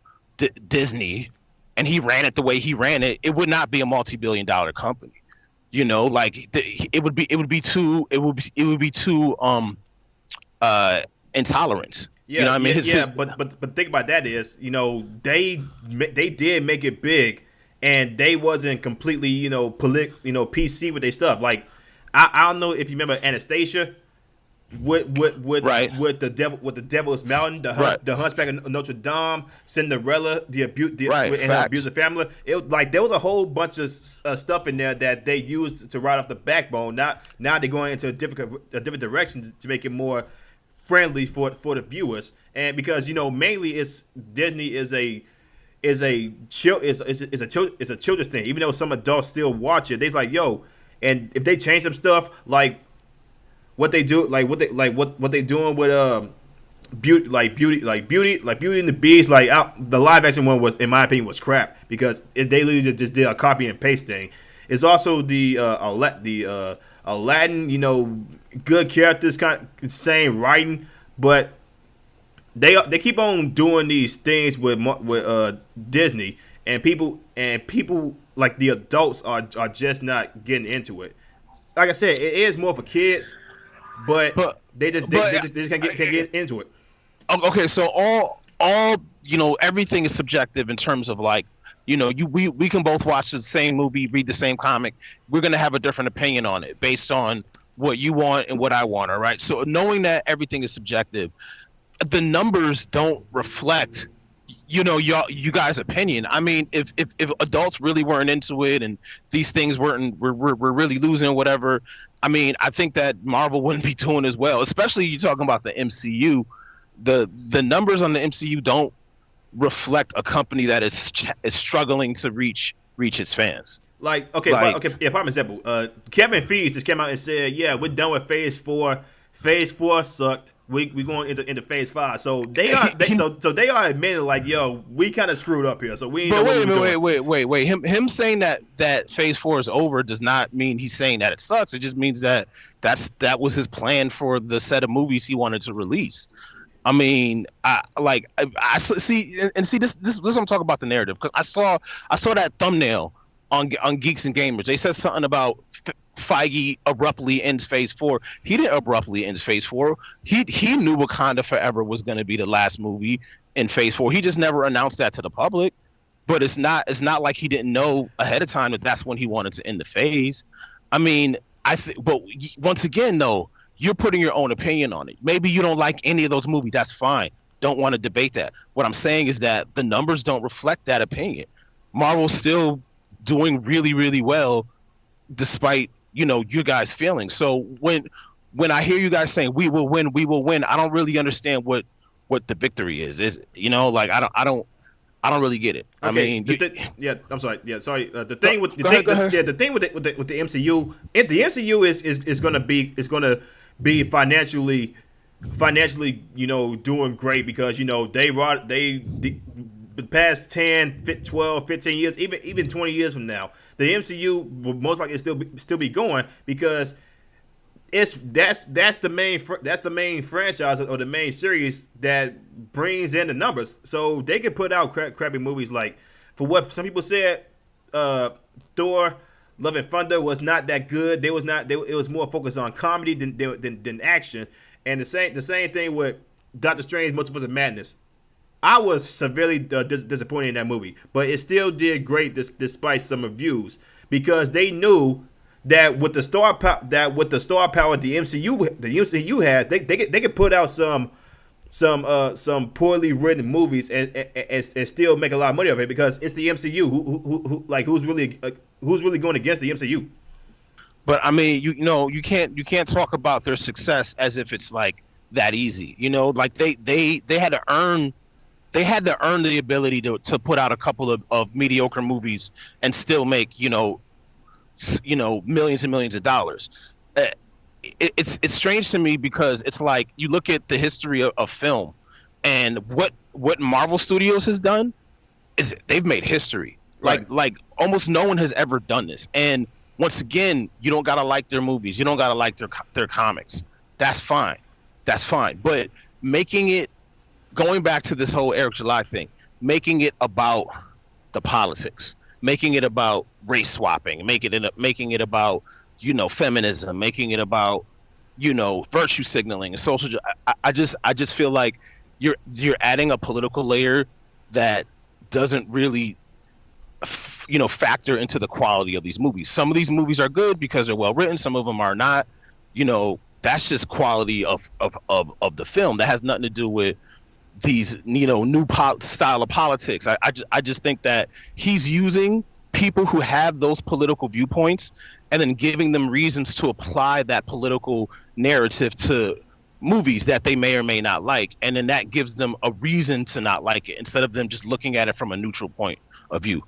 Disney and he ran it the way he ran it, it would not be a multi-billion-dollar company. Like it would be too intolerant. You Yeah, know what I mean? yeah, yeah. But think about that is, they did make it big, and they wasn't completely, PC with their stuff. Like, I don't know if you remember Anastasia Right, with the Devil's Mountain, right, the Hunchback of Notre Dame, Cinderella, right. and her Facts. abusive family. Like there was a whole bunch of stuff in there that they used to write off the backbone. Now they're going into a different direction to make it more friendly for the viewers. And because mainly it's Disney is a children's thing. Even though some adults still watch it, they're like, yo. And if they change some stuff, like what they do, like what they doing with Beauty and the Beast, the live action one was, in my opinion, was crap because they literally just did a copy and paste thing. It's also the Aladdin, good characters, kind of same writing, but they keep on doing these things with Disney, and people like the adults are just not getting into it. Like I said, it is more for kids, but But they just can't get into it. okay, so all everything is subjective in terms of like, we can both watch the same movie, read the same comic. We're gonna have a different opinion on it based on what you want and what I want. All right. So knowing that everything is subjective, the numbers don't reflect you guys' opinion. I mean, if adults really weren't into it and these things were really losing whatever, I mean, I think that Marvel wouldn't be doing as well. Especially you talking about the MCU. The numbers on the MCU don't reflect a company that is struggling to reach its fans. Like, okay, Like, okay, yeah, prime example. Kevin Feige just came out and said, "Yeah, we're done with Phase 4. Phase 4 sucked. We going into Phase 5." So so they are admitting like, "Yo, we kind of screwed up here. So we ain't know but what wait a we minute, doing." wait. Him saying that Phase 4 is over does not mean he's saying that it sucks. It just means that that was his plan for the set of movies he wanted to release. I mean, I see and see this I'm talking about the narrative, because I saw that thumbnail on Geeks and Gamers. They said something about Feige abruptly ends Phase 4. He didn't abruptly end Phase 4. He knew Wakanda Forever was going to be the last movie in Phase 4. He just never announced that to the public. But it's not like he didn't know ahead of time that that's when he wanted to end the phase. I mean, but once again though, you're putting your own opinion on it. Maybe you don't like any of those movies. That's fine. Don't want to debate that. What I'm saying is that the numbers don't reflect that opinion. Marvel's still doing really, really well, despite you guys' feelings. So when I hear you guys saying we will win, I don't really understand what the victory is. Like I don't really get it. I Okay, mean, yeah, I'm sorry. Yeah, sorry. The thing with the go thing, ahead, go ahead. yeah, the thing with the MCU, the MCU is gonna be financially, doing great because the past 10, 12, 15 years, even 20 years from now, the MCU will most likely still be going because that's the main franchise or the main series that brings in the numbers. So they can put out crappy movies like, for what some people said, Thor: Love and Thunder was not that good. It was more focused on comedy than action. And the same thing with Doctor Strange: Multiverse of Madness. I was severely disappointed in that movie, but it still did great despite some reviews because they knew that with the star power the MCU has, they could put out some poorly written movies and still make a lot of money of it because it's the MCU. Who's really going against the MCU? But I mean, you can't talk about their success as if it's like that easy. Like they had to earn the ability to put out a couple of mediocre movies and still make millions and millions of dollars. It's strange to me because it's like you look at the history of film and what Marvel Studios has done is they've made history. Right. Like almost no one has ever done this. And once again, you don't gotta like their movies, you don't gotta like their comics. That's fine. But going back to this whole Eric July thing, making it about the politics, making it about race swapping, making it about feminism, making it about virtue signaling and social. I just feel like you're adding a political layer that doesn't really factor into the quality of these movies. Some of these movies are good because they're well written. Some of them are not. That's just quality of the film. That has nothing to do with these new style of politics. I just think that he's using people who have those political viewpoints and then giving them reasons to apply that political narrative to movies that they may or may not like, and then that gives them a reason to not like it instead of them just looking at it from a neutral point of view.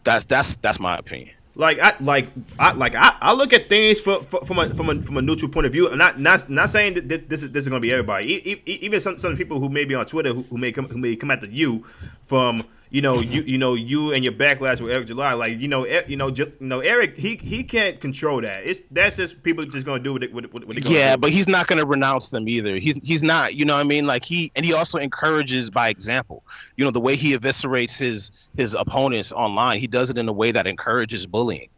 That's my opinion. I look at things from a neutral point of view. I'm not saying that this is going to be everybody. Even some people who may be on Twitter who may come after you from you and your backlash with Eric July. Eric he can't control that. That's just people just going to do what they yeah, but he's not going to renounce them either. He's not. You know what I mean? Like he also encourages by example. The way he eviscerates his opponents online, he does it in a way that encourages bullying.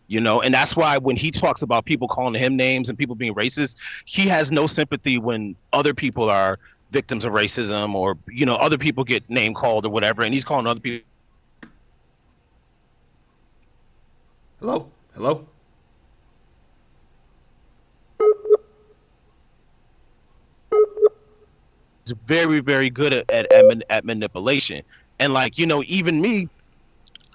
And that's why when he talks about people calling him names and people being racist, he has no sympathy when other people are victims of racism or other people get name called or whatever, and he's calling other people. Hello. He's very, very good at manipulation, and even me,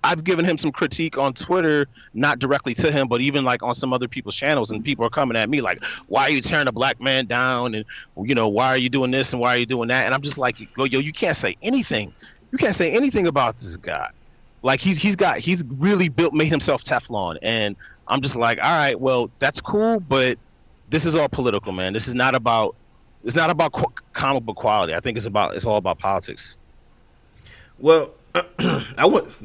I've given him some critique on Twitter, not directly to him, but even on some other people's channels, and people are coming at me like, why are you tearing a black man down? And, why are you doing this and why are you doing that? And I'm just like, yo, you can't say anything. You can't say anything about this guy. Like he's really made himself Teflon. And I'm just like, all right, well, that's cool, but this is all political, man. This is not about, comic book quality. I think it's all about politics. Well, I wouldn't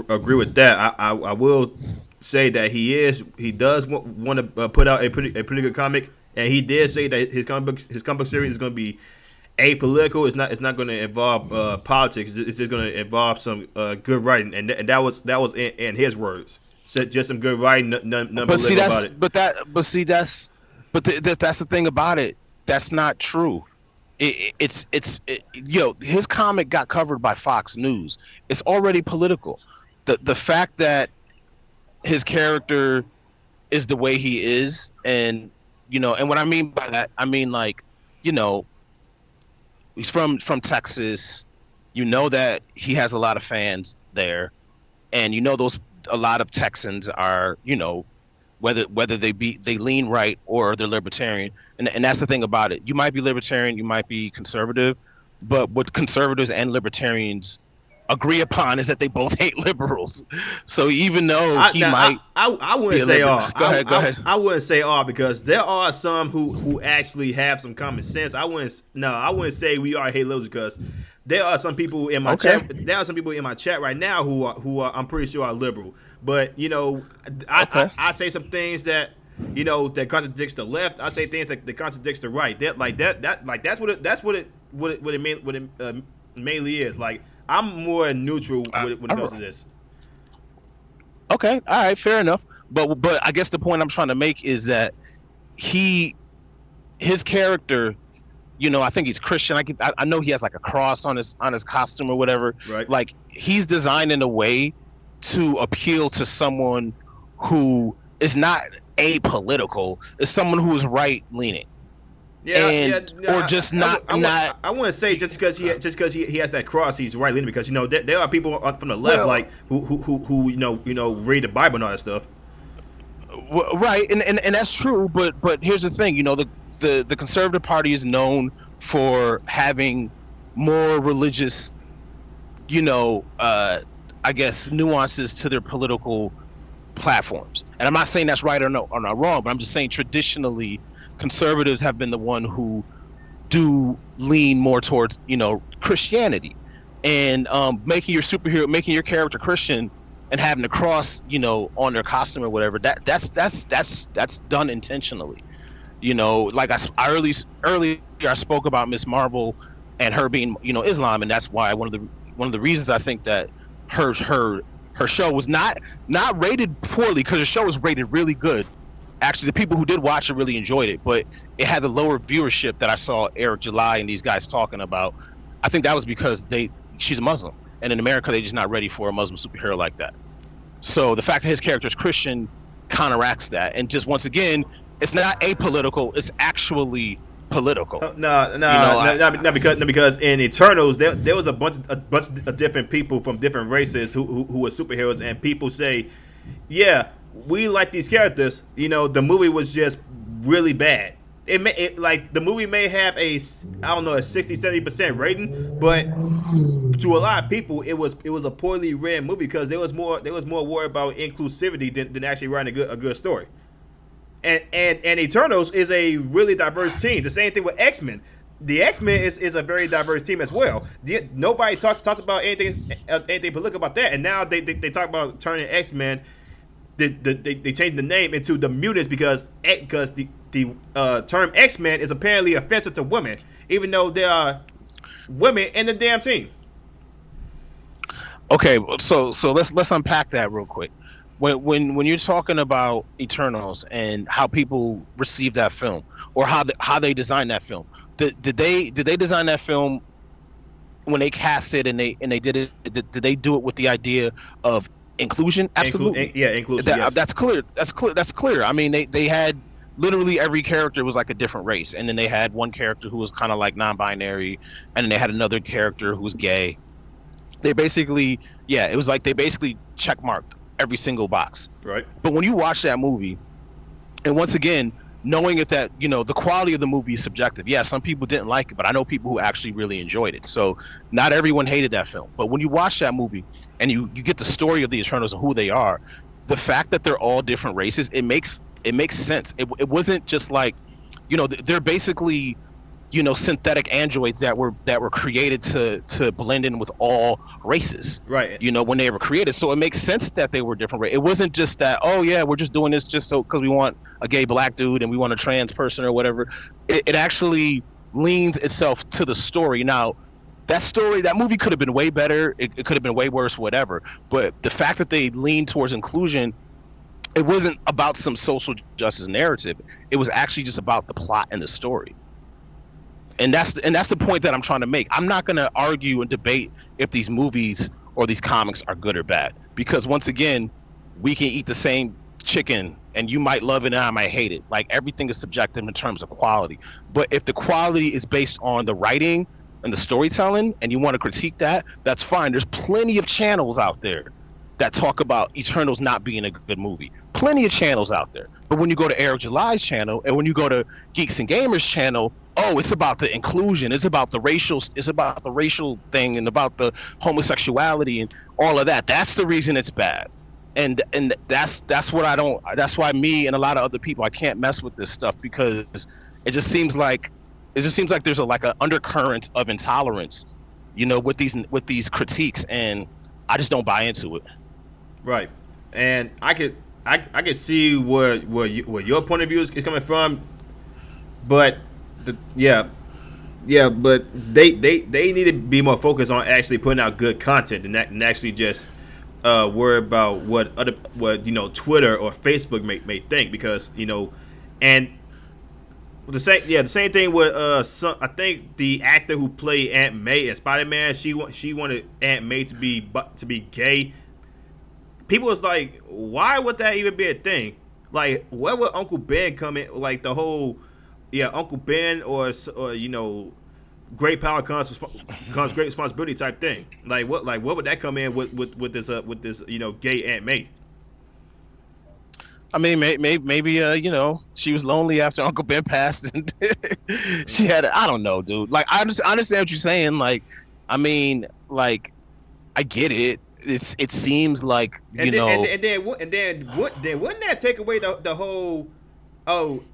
agree with that. I will say that he does want to put out a pretty good comic, and he did say that his comic book series is going to be apolitical. It's not going to involve politics. It's just going to involve some good writing, and that was in his words. So just some good writing, none political about it. That's the thing about it. That's not true. His comic got covered by Fox News. It's already political. The fact that his character is the way he is, and what I mean by that, I mean he's from Texas. That he has a lot of fans there, and a lot of Texans are whether they lean right or they're libertarian, and that's the thing about it. You might be libertarian, you might be conservative, but what conservatives and libertarians agree upon is that they both hate liberals. So even though I wouldn't say all. Go ahead. I wouldn't say all because there are some who actually have some common sense. I wouldn't say we all hate liberals because there are some people in my chat. There are some people in my chat right now who are I'm pretty sure are liberal. But I say some things that that contradicts the left. I say things that contradicts the right. That's what it mainly is. Like I'm more neutral when it comes to this. Okay, all right, fair enough. But I guess the point I'm trying to make is that his character I think he's Christian. I know he has like a cross on his costume or whatever. Right. Like he's designed in a way to appeal to someone who is not apolitical, is someone who is right leaning. Or just not. I want to say just because he has that cross, he's right leaning, because there are people from the left, like who read the Bible and all that stuff. Right, and that's true, but here's the thing, the Conservative Party is known for having more religious, I guess nuances to their political platforms. And I'm not saying that's right or not wrong, but I'm just saying traditionally conservatives have been the one who do lean more towards Christianity, and making your character Christian and having the cross on their costume or whatever, that's done intentionally. Like I earlier I spoke about Miss Marvel and her being Islam, and that's why one of the reasons I think that her show was not rated poorly, because the show was rated really good. Actually, the people who did watch it really enjoyed it, but it had the lower viewership that I saw Eric July and these guys talking about. I think that was because she's a Muslim, and in America they're just not ready for a Muslim superhero like that. So the fact that his character is Christian counteracts that, and just once again, it's not apolitical; it's actually political. Because in Eternals there was a bunch of different people from different races who were superheroes, and people say, yeah, we like these characters. The movie was just really bad. The movie may have a 60-70% rating, but to a lot of people it was a poorly written movie, because there was more worried about inclusivity than actually writing a good story. And Eternals is a really diverse team. The same thing with X-Men. The X-Men is a very diverse team as well. Nobody talked about anything political about that, and now they talk about turning X-Men. They changed the name into the Mutants because the term X-Men is apparently offensive to women, even though there are women in the damn team. Okay, so let's unpack that real quick. When you're talking about Eternals and how people receive that film, or how they designed that film, did they design that film when they cast it and they did it? Did they do it with the idea of inclusion? Absolutely. Inclusion. Yes. That's clear. That's clear. I mean, they had literally every character was like a different race, and then they had one character who was kind of like non-binary, and then they had another character who was gay. They basically, it was like they basically checkmarked every single box. Right. But when you watch that movie, and once again, knowing that the quality of the movie is subjective. Yeah, some people didn't like it, but I know people who actually really enjoyed it. So not everyone hated that film. But when you watch that movie and you get the story of the Eternals and who they are, the fact that they're all different races, it makes sense. It wasn't just like, they're basically synthetic androids that were created to blend in with all races, right? When they were created, so it makes sense that they were different races. It wasn't just that, oh yeah, we're just doing this just so because we want a gay black dude and we want a trans person or whatever. It actually leans itself to the story. Now that movie could have been way better, it could have been way worse, whatever, but the fact that they leaned towards inclusion, it wasn't about some social justice narrative. It was actually just about the plot and the story. And that's the point that I'm trying to make. I'm not going to argue and debate if these movies or these comics are good or bad, because once again, we can eat the same chicken and you might love it and I might hate it. Like, everything is subjective in terms of quality. But if the quality is based on the writing and the storytelling and you want to critique that, that's fine. There's plenty of channels out there that talk about Eternals not being a good movie. Plenty of channels out there. But when you go to Eric July's channel and when you go to Geeks and Gamers channel, it's about the inclusion, it's about the racial thing and about the homosexuality and all of that. That's the reason it's bad. And that's why me and a lot of other people, I can't mess with this stuff, because it just seems like there's an undercurrent of intolerance, with these critiques, and I just don't buy into it. Right. And I could see where your point of view is coming from, but but they need to be more focused on actually putting out good content and actually just worry about what Twitter or Facebook may think, because and the same thing with I think the actor who played Aunt May in Spider-Man, she wanted Aunt May to be gay. People was like, why would that even be a thing? Like, where would Uncle Ben come in? Like the whole, Uncle Ben or great power comes great responsibility type thing. Like what would that come in with this gay Aunt May? I mean, maybe she was lonely after Uncle Ben passed, and she had. I don't know, dude. Like, I understand what you're saying. Like, I mean, like, I get it. It seems like and then wouldn't that take away the whole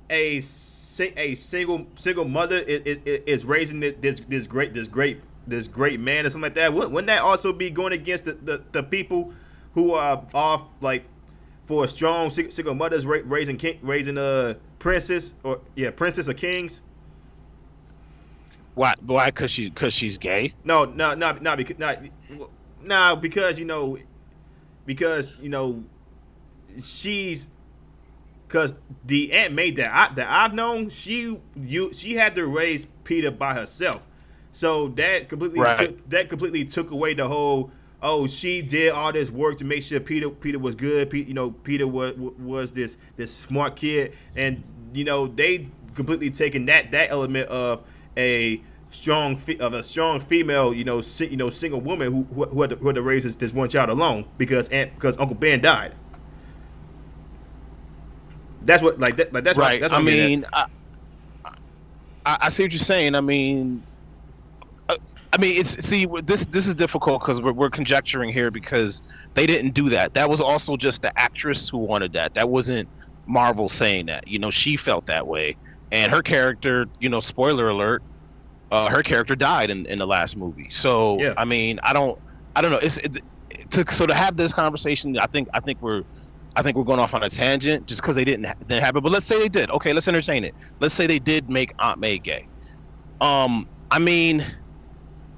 a single mother is raising this great man or something like that? Wouldn't that also be going against the people who are off like for strong single mothers raising princess or kings? Why? Because she's gay? No, because she's because the Aunt May that I've known, she had to raise Peter by herself, so that completely took away the whole, she did all this work to make sure Peter was good. Peter was this smart kid, and they completely taken that element of a strong female, single woman who had to raise this one child alone because Uncle Ben died. That's what that's right. What I mean, I see what you're saying. I mean, this is difficult because we're conjecturing here because they didn't do that. That was also just the actress who wanted that. That wasn't Marvel saying that. She felt that way, and her character. Spoiler alert. Her character died in the last movie. So yeah. I mean, I don't know. To have this conversation, I think we're going off on a tangent just because they didn't have it. But let's say they did. Okay, let's entertain it. Let's say they did make Aunt May gay. I mean,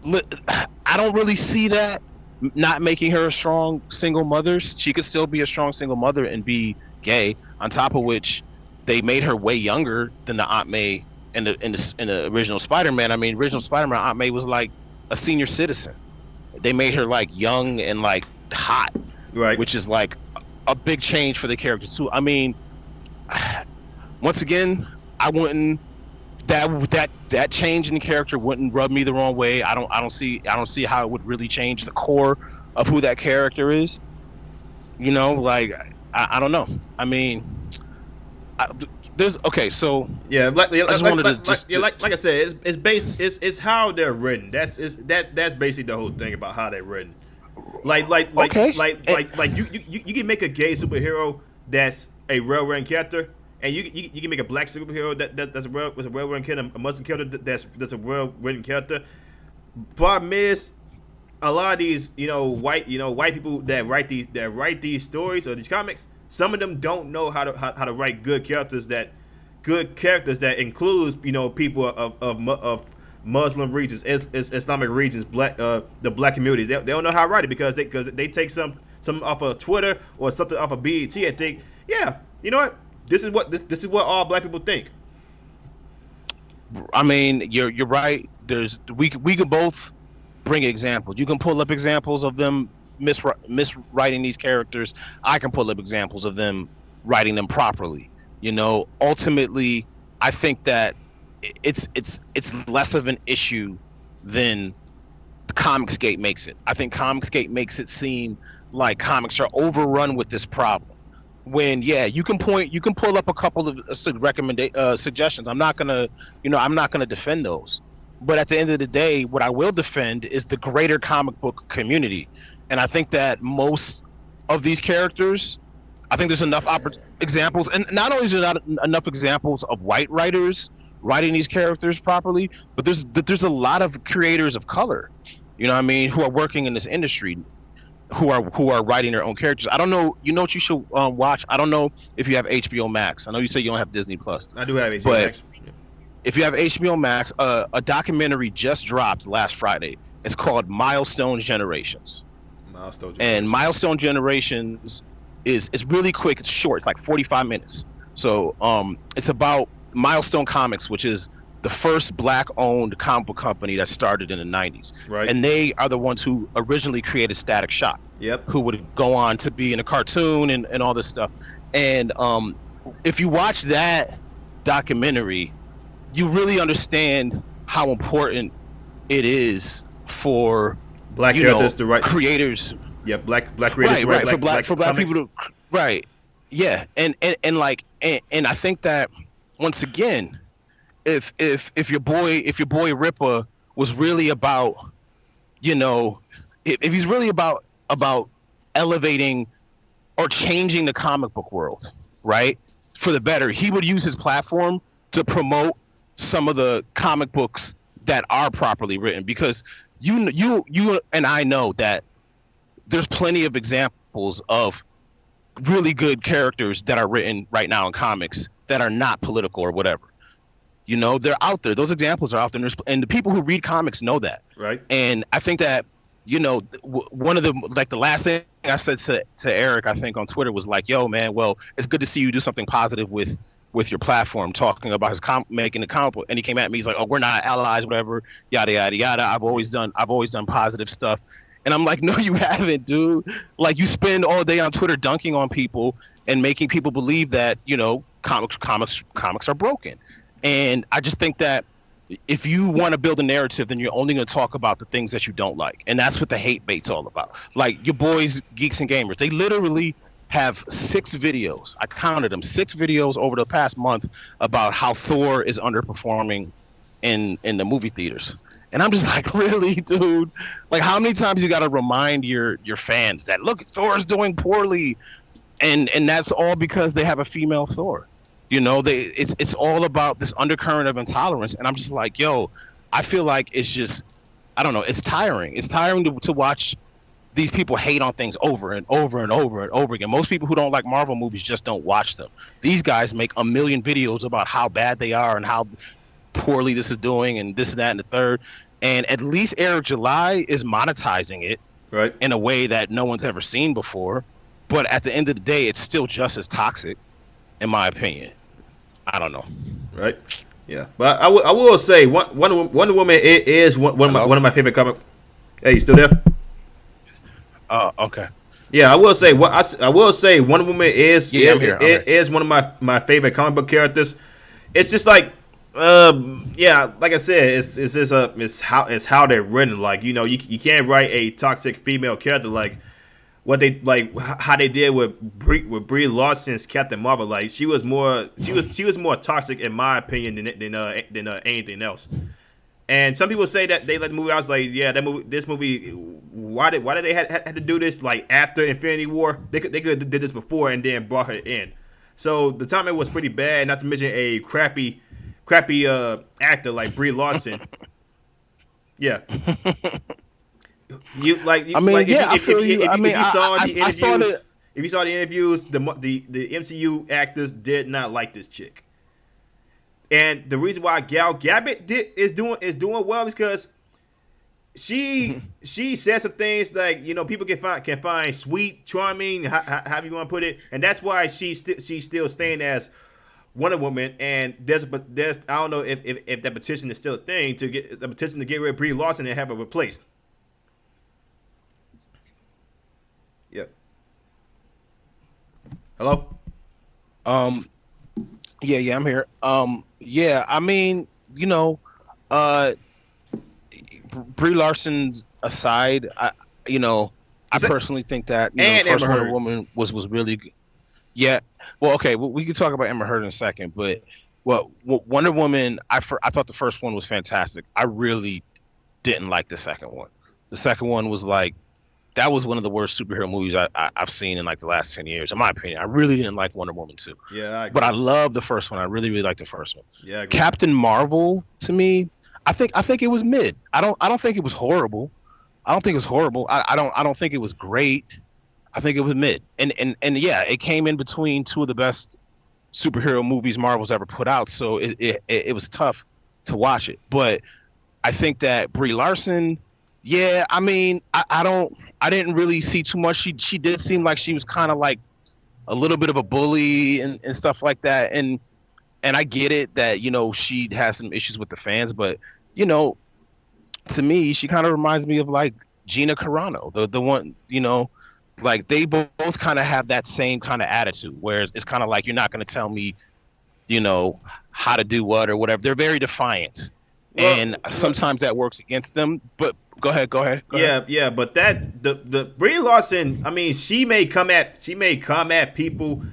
I don't really see that not making her a strong single mother. She could still be a strong single mother and be gay. On top of which, they made her way younger than the Aunt May in the original Spider-Man. I mean, original Spider-Man, Aunt May was like a senior citizen. They made her like young and like hot, right? Which is like a big change for the character too. I mean, once again, I wouldn't that change in the character wouldn't rub me the wrong way. I don't see how it would really change the core of who that character is. Like I don't know. I mean, so yeah, like I said, it's based, it's how they're written. That's basically the whole thing about how they're written. Like you can make a gay superhero that's a well-written character, and you can make a black superhero that's a well-written character, a Muslim character that's a well-written character. Problem is, a lot of these white people that write these stories or these comics, some of them don't know how to write good characters that includes people of Muslim regions, Islamic regions, the black communities. They don't know how to write it because they take some off of Twitter or something off of BET and think, yeah, you know what, this is what all black people think. I mean, you're right. We can both bring examples. You can pull up examples of them miswriting these characters. I can pull up examples of them writing them properly. Ultimately, I think that it's less of an issue than Comicsgate makes it. I think Comicsgate makes it seem like comics are overrun with this problem. When you can pull up a couple of suggestions. I'm not gonna defend those. But at the end of the day, what I will defend is the greater comic book community. And I think that most of these characters, I think there's enough examples, and not only is there not enough examples of white writers writing these characters properly, but there's a lot of creators of color, who are working in this industry, who are writing their own characters. I don't know, what you should watch. I don't know if you have HBO Max. I know you say you don't have Disney Plus. I do have HBO Max. If you have HBO Max, a documentary just dropped last Friday. It's called Milestone Generations. And Milestone Generations is really quick. It's short. It's like 45 minutes. So it's about Milestone Comics, which is the first black-owned comic book company that started in the 90s. Right. And they are the ones who originally created Static Shock. Yep. Who would go on to be in a cartoon and all this stuff. And if you watch that documentary, you really understand how important it is for black characters to write creators. Yeah, black creators right, to write for black people to right. Yeah, and I think that once again, if your boy Ripper was really about, if he's really about elevating or changing the comic book world, right, for the better, he would use his platform to promote some of the comic books that are properly written, because you and I know that there's plenty of examples of really good characters that are written right now in comics that are not political or whatever. They're out there. Those examples are out there, and the people who read comics know that. Right. And I think that, one of the last thing I said to Eric, I think on Twitter, was like, yo, man, well, it's good to see you do something positive with your platform, talking about his making the comic book. And he came at me, he's like, oh, we're not allies, whatever, yada, yada, yada. I've always done positive stuff. And I'm like, no, you haven't, dude. Like, you spend all day on Twitter dunking on people and making people believe that, comics are broken. And I just think that if you want to build a narrative, then you're only going to talk about the things that you don't like. And that's what the hate bait's all about. Like, your boys, Geeks and Gamers, they literally have 6 videos. I counted them, 6 videos over the past month about how Thor is underperforming in the movie theaters. And I'm just like, really, dude? Like, how many times you got to remind your fans that, look, Thor's doing poorly, and that's all because they have a female Thor. It's all about this undercurrent of intolerance, and I'm just like, yo, I feel like it's just, I don't know, it's tiring. It's tiring to watch these people hate on things over and over and over and over again. Most people who don't like Marvel movies just don't watch them. These guys make a million videos about how bad they are and how poorly this is doing and this, that, and the third. And at least Eric July is monetizing it right in a way that no one's ever seen before. But at the end of the day, it's still just as toxic, in my opinion. I don't know. Right? Yeah. But I will say, Wonder Woman is one of my favorite comic. Hey, you still there? Okay. Yeah, I will say Wonder Woman is is one of my favorite comic book characters. It's just like, like I said, it's how they're written. Like, you can't write a toxic female character like what they how they did with Brie Larson's Captain Marvel. Like, she was more toxic, in my opinion, than anything else. And some people say that they let the movie. I was like, yeah, this movie. Why did they had to do this like after Infinity War? They could have did this before and then brought her in. So the timing was pretty bad. Not to mention a crappy actor like Brie Larson. Yeah. If you saw the interviews, the MCU actors did not like this chick. And the reason why Gal Gadot is doing well is because she says some things like, people can find sweet, charming, however you want to put it, and that's why she's still staying as Wonder Woman. And there's I don't know if that petition is still a thing, to get the petition to get rid of Brie Larson and have her replaced. Yep. Hello? Yeah, I'm here. Yeah, I mean, Brie Larson aside, I personally think that the first Wonder Woman was really good. Yeah. Well, okay, we can talk about Emma Heard in a second, but Wonder Woman, I thought the first one was fantastic. I really didn't like the second one. The second one was like, that was one of the worst superhero movies I've seen in like the last 10 years, in my opinion. I really didn't like Wonder Woman 2. Yeah, but I love the first one. I really, really like the first one. Yeah. Captain Marvel, to me, I think it was mid. I don't think it was horrible. I don't think it was horrible. I don't think it was great. I think it was mid. And yeah, it came in between two of the best superhero movies Marvel's ever put out, so it was tough to watch it. But I think that Brie Larson, yeah, I mean, I didn't really see too much. She did seem like she was kind of like a little bit of a bully and stuff like that. And and I get it that she has some issues with the fans, but you know, to me, she kind of reminds me of like Gina Carano, the one, like they both kind of have that same kind of attitude. Whereas it's kind of like you're not going to tell me, how to do what or whatever. They're very defiant, and sometimes that works against them. But go ahead. Yeah. But that the Brie Larson, I mean, she may come at people,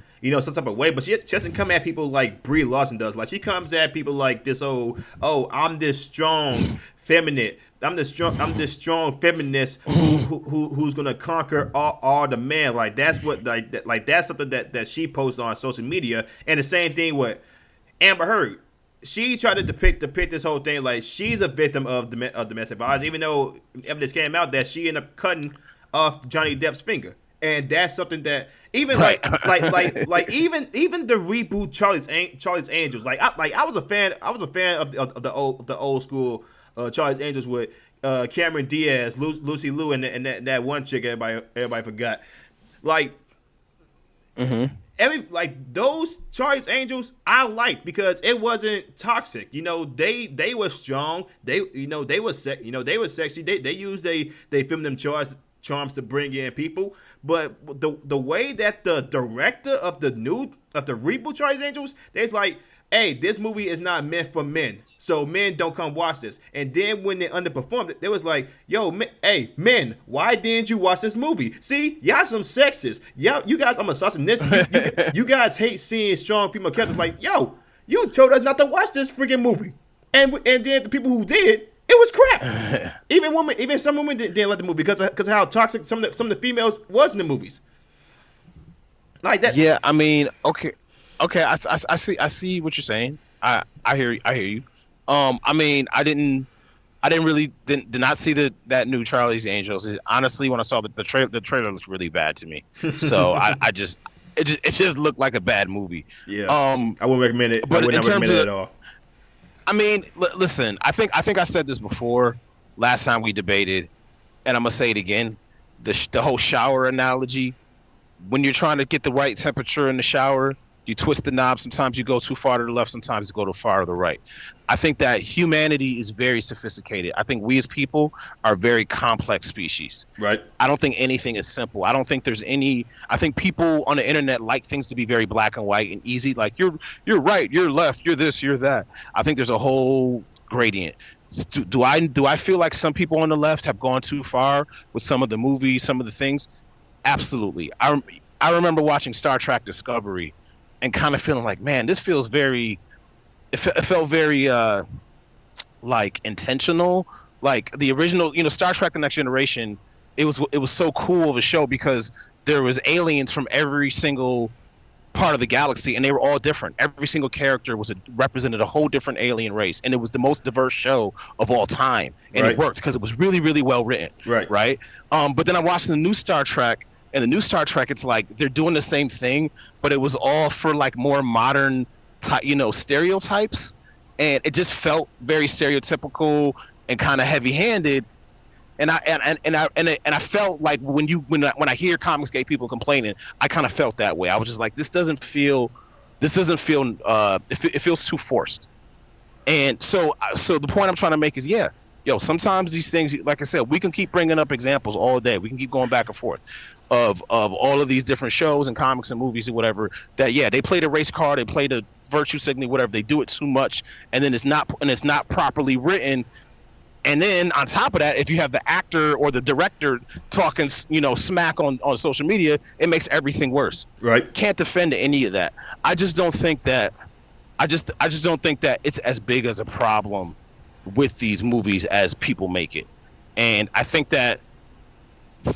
some type of way, but she doesn't come at people like Brie Larson does. Like she comes at people like this. I'm this strong feminine. I'm this strong feminist who's gonna conquer all the men. Like that's what like that's something that she posts on social media. And the same thing with Amber Heard. She tried to depict this whole thing like she's a victim of domestic violence, even though evidence came out that she ended up cutting off Johnny Depp's finger. And that's something that even right. like even the reboot Charlie's Angels. I was a fan of the old school Charlie's Angels with Cameron Diaz, Lucy Liu, and that one chick everybody forgot. Like, those Charlie's Angels I liked because it wasn't toxic. They were strong. They were sexy. They used they feminine charms to bring in people. But the way that the director of the reboot Charlie's Angels, they's like, hey, this movie is not meant for men, so men don't come watch this. And then when they underperformed it, they was like, yo, men, why didn't you watch this movie? See, y'all some sexist. You guys are misogynistic. You guys hate seeing strong female characters. Like, yo, you told us not to watch this freaking movie. And then the people who did, it was crap. Even some women didn't like the movie because of how toxic some of the females was in the movies. Like that. Yeah, I mean, okay, I see what you're saying. I hear you. I mean, I did not see that new Charlie's Angels. Honestly, when I saw the trailer looked really bad to me. So it just looked like a bad movie. Yeah. I wouldn't recommend it. But I wouldn't recommend it at all. I mean, listen, I think I said this before last time we debated, and I'm gonna say it again. The whole shower analogy. When you're trying to get the right temperature in the shower, you twist the knob. Sometimes you go too far to the left. Sometimes you go too far to the right. I think that humanity is very sophisticated. I think we as people are a very complex species. Right. I don't think anything is simple. I don't think there's any. I think people on the internet like things to be very black and white and easy. Like you're right, you're left, you're this, you're that. I think there's a whole gradient. Do I feel like some people on the left have gone too far with some of the movies, some of the things? Absolutely. I remember watching Star Trek Discovery and kind of feeling like, man, this feels very. It felt very like intentional. Like the original, Star Trek: The Next Generation. It was so cool of a show because there was aliens from every single part of the galaxy, and they were all different. Every single character represented a whole different alien race, and it was the most diverse show of all time. And It worked because it was really, really well written. Right. But then I watched the new Star Trek. And the new Star Trek, it's like they're doing the same thing, but it was all for like more modern, stereotypes, and it just felt very stereotypical and kind of heavy-handed. And I felt like when I hear comics gay people complaining, I kind of felt that way. I was just like, it feels too forced. And so the point I'm trying to make is, sometimes these things, like I said, we can keep bringing up examples all day. We can keep going back and forth of all of these different shows and comics and movies and whatever that, they play the race card, they play the virtue signaling, whatever. They do it too much, and then it's not properly written. And then on top of that, if you have the actor or the director talking, smack on social media, it makes everything worse. Right. Can't defend any of that. I just don't think that it's as big as a problem with these movies as people make it. And I think that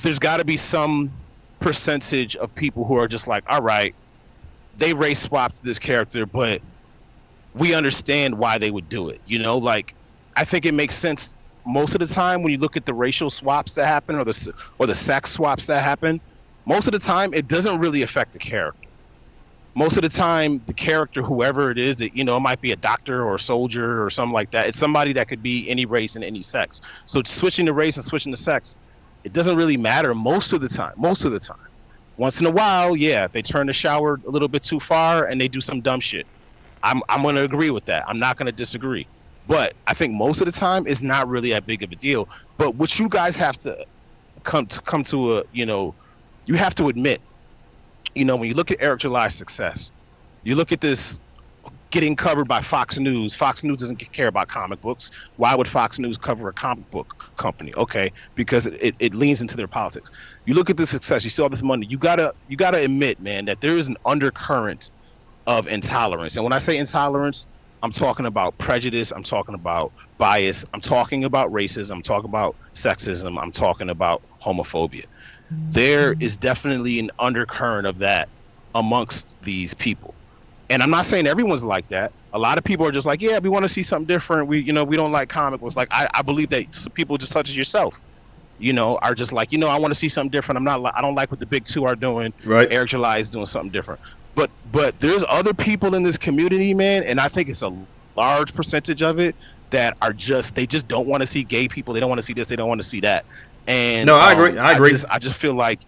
there's got to be some percentage of people who are just like, all right, they race swapped this character, but we understand why they would do it. Like, I think it makes sense most of the time when you look at the racial swaps that happen or the sex swaps that happen. Most of the time, it doesn't really affect the character. Most of the time, the character, whoever it is, that it might be a doctor or a soldier or something like that. It's somebody that could be any race and any sex. So switching the race and switching the sex, it doesn't really matter most of the time. Once in a while, they turn the shower a little bit too far and they do some dumb shit. I'm going to agree with that. I'm not going to disagree. But I think most of the time it's not really that big of a deal. But what you guys have to come to a, you have to admit, when you look at Eric July's success, you look at this getting covered by Fox News. Fox News doesn't care about comic books. Why would Fox News cover a comic book company? Okay, because it leans into their politics. You look at the success, you see all this money. You gotta admit, man, that there is an undercurrent of intolerance. And when I say intolerance, I'm talking about prejudice. I'm talking about bias. I'm talking about racism. I'm talking about sexism. I'm talking about homophobia. There is definitely an undercurrent of that amongst these people. And I'm not saying everyone's like that. A lot of people are just like, yeah, we want to see something different. We don't like comic books. Like, I believe that some people just such as yourself, are just like, I want to see something different. I don't like what the big two are doing. Right. Eric July is doing something different. But there's other people in this community, man, and I think it's a large percentage of it that are they just don't want to see gay people. They don't want to see this. They don't want to see that. And no, I agree. I agree. I just feel like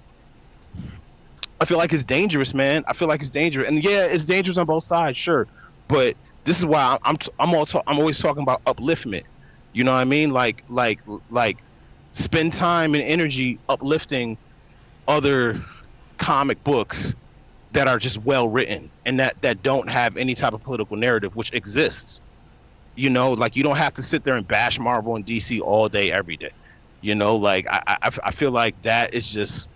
it's dangerous, man. I feel like it's dangerous, and yeah, it's dangerous on both sides, sure. But this is why I'm always talking about upliftment. You know what I mean? Like spend time and energy uplifting other comic books that are just well written and that don't have any type of political narrative, which exists. Like you don't have to sit there and bash Marvel and DC all day, every day. Like I feel like that is just,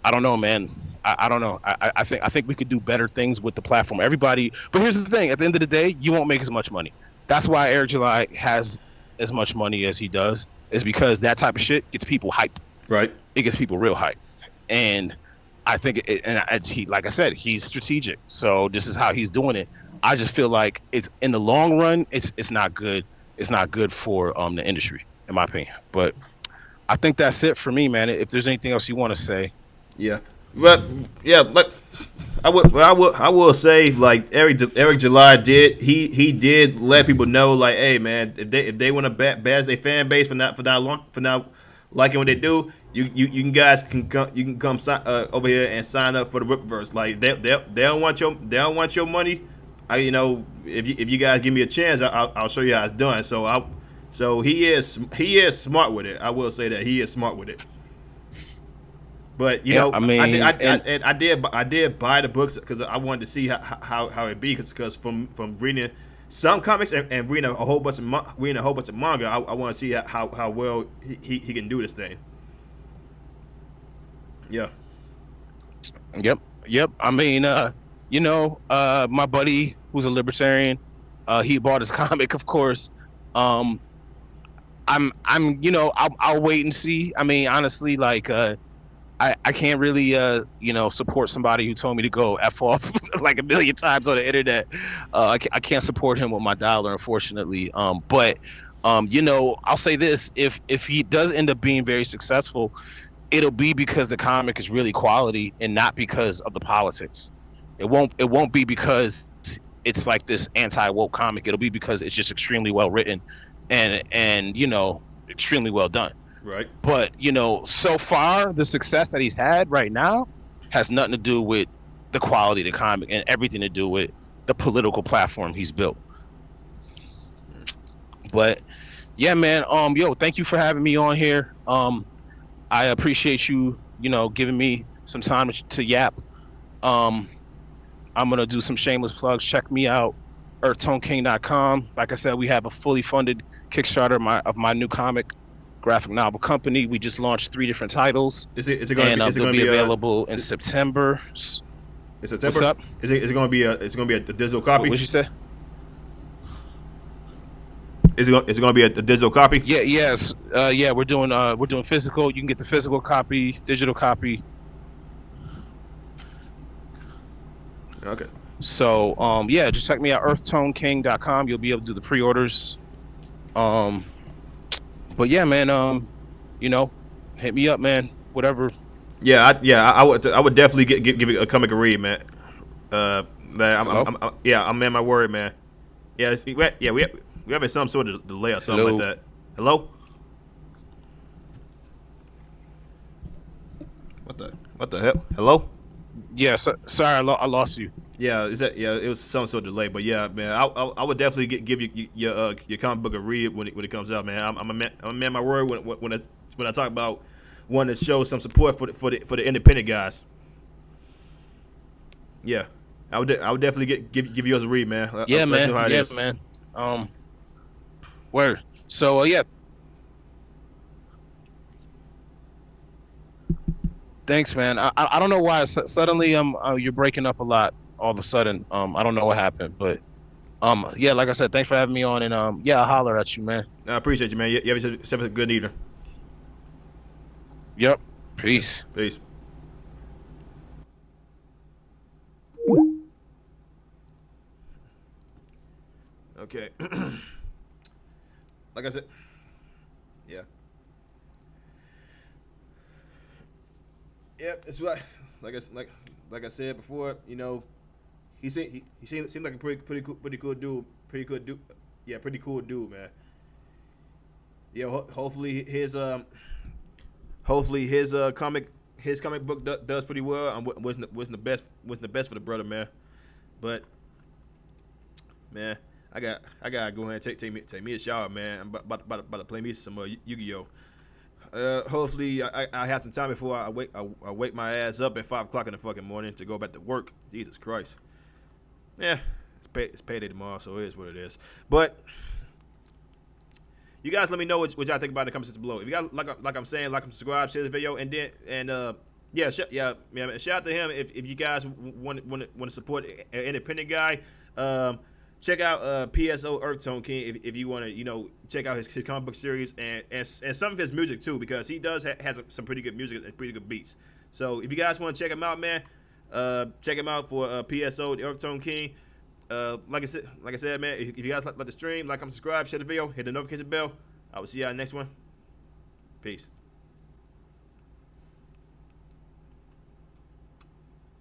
I don't know, man. I don't know. I think we could do better things with the platform. Everybody, but here's the thing: at the end of the day, you won't make as much money. That's why Eric July has as much money as he does, is because that type of shit gets people hype. Right. It gets people real hype, and I think, he, like I said, he's strategic. So this is how he's doing it. I just feel like it's in the long run, it's not good. It's not good for the industry, in my opinion. But I think that's it for me, man. If there's anything else you want to say, yeah. But yeah, like I will say, like Eric July did, he did let people know, like, hey man, if they want to bash their fan base for not liking what they do, you guys can come over here and sign up for the Ripverse. Like they don't want your money. If you guys give me a chance, I'll show you how it's done. So he is smart with it. I will say that he is smart with it. But I mean, I did buy the books because I wanted to see how it be, because from reading some comics and reading a whole bunch of manga, I want to see how well he can do this thing. Yeah. Yep. I mean, my buddy who's a libertarian, he bought his comic, of course. I'll wait and see. I mean, honestly, like, I can't really, support somebody who told me to go F off like a million times on the internet. I can't support him with my dollar, unfortunately. But I'll say this: if he does end up being very successful, it'll be because the comic is really quality and not because of the politics. It won't be because it's like this anti-woke comic. It'll be because it's just extremely well written and extremely well done. Right. But, so far, the success that he's had right now has nothing to do with the quality of the comic and everything to do with the political platform he's built. But, yeah, man, thank you for having me on here. I appreciate you, giving me some time to yap. I'm going to do some shameless plugs. Check me out, earthtoneking.com. Like I said, we have a fully funded Kickstarter of my new comic graphic novel company. We just launched 3 different titles. They'll be available in September. What's up? Is it going to be a digital copy? What'd you say? Is it going to be a digital copy? Yes. We're doing physical. You can get the physical copy, digital copy. Okay. So just check me out, earthtoneking.com. You'll be able to do the pre-orders. But yeah, man, hit me up, man. Whatever. I would definitely give it a comic a read, man. I'm in my word, man. We having some sort of delay or something like that. Hello? What the hell? Hello? Yeah, sorry, I lost you. Yeah, is that yeah? It was some sort of delay, but yeah, man, I would definitely give you your comic book a read when it comes out, man. I'm a man my word when I talk about wanting to show some support for the independent guys. Yeah, I would definitely give yours a read, man. Yeah, Let you know man. how it Yeah, is. man. Word. So yeah, thanks, man. I don't know why suddenly you're breaking up a lot all of a sudden. I don't know what happened, but yeah, like I said, thanks for having me on, and yeah, I'll holler at you, man. I appreciate you, man. You have yourself a good evening. Yep. Yeah. Peace. Peace. Okay. Like I said, yeah. Yep, it's like I said before. You know, he seemed like a pretty cool dude. Yeah, pretty cool dude, man. Yeah, hopefully his comic book does pretty well. Wasn't the best for the brother, man. But man, I gotta go ahead and take me a shower, man. I'm about to play me some Yu-Gi-Oh. Hopefully I have some time before I wake my ass up at 5 o'clock in the fucking morning to go back to work. Jesus Christ. Yeah, it's payday tomorrow, so it is what it is. But you guys let me know what y'all think about it in the comment section below. If you guys like I'm saying, like and subscribe, share the video, and shout out to him if you guys want to support an independent guy. Check out PSO Earthtone King if you want to check out his comic book series and some of his music too, because he does has some pretty good music and pretty good beats. So if you guys want to check him out, man, check him out for PSO the Earthtone King. Like I said, man, if you guys like the stream, like and subscribe, share the video, hit the notification bell. I will see y'all next one. Peace.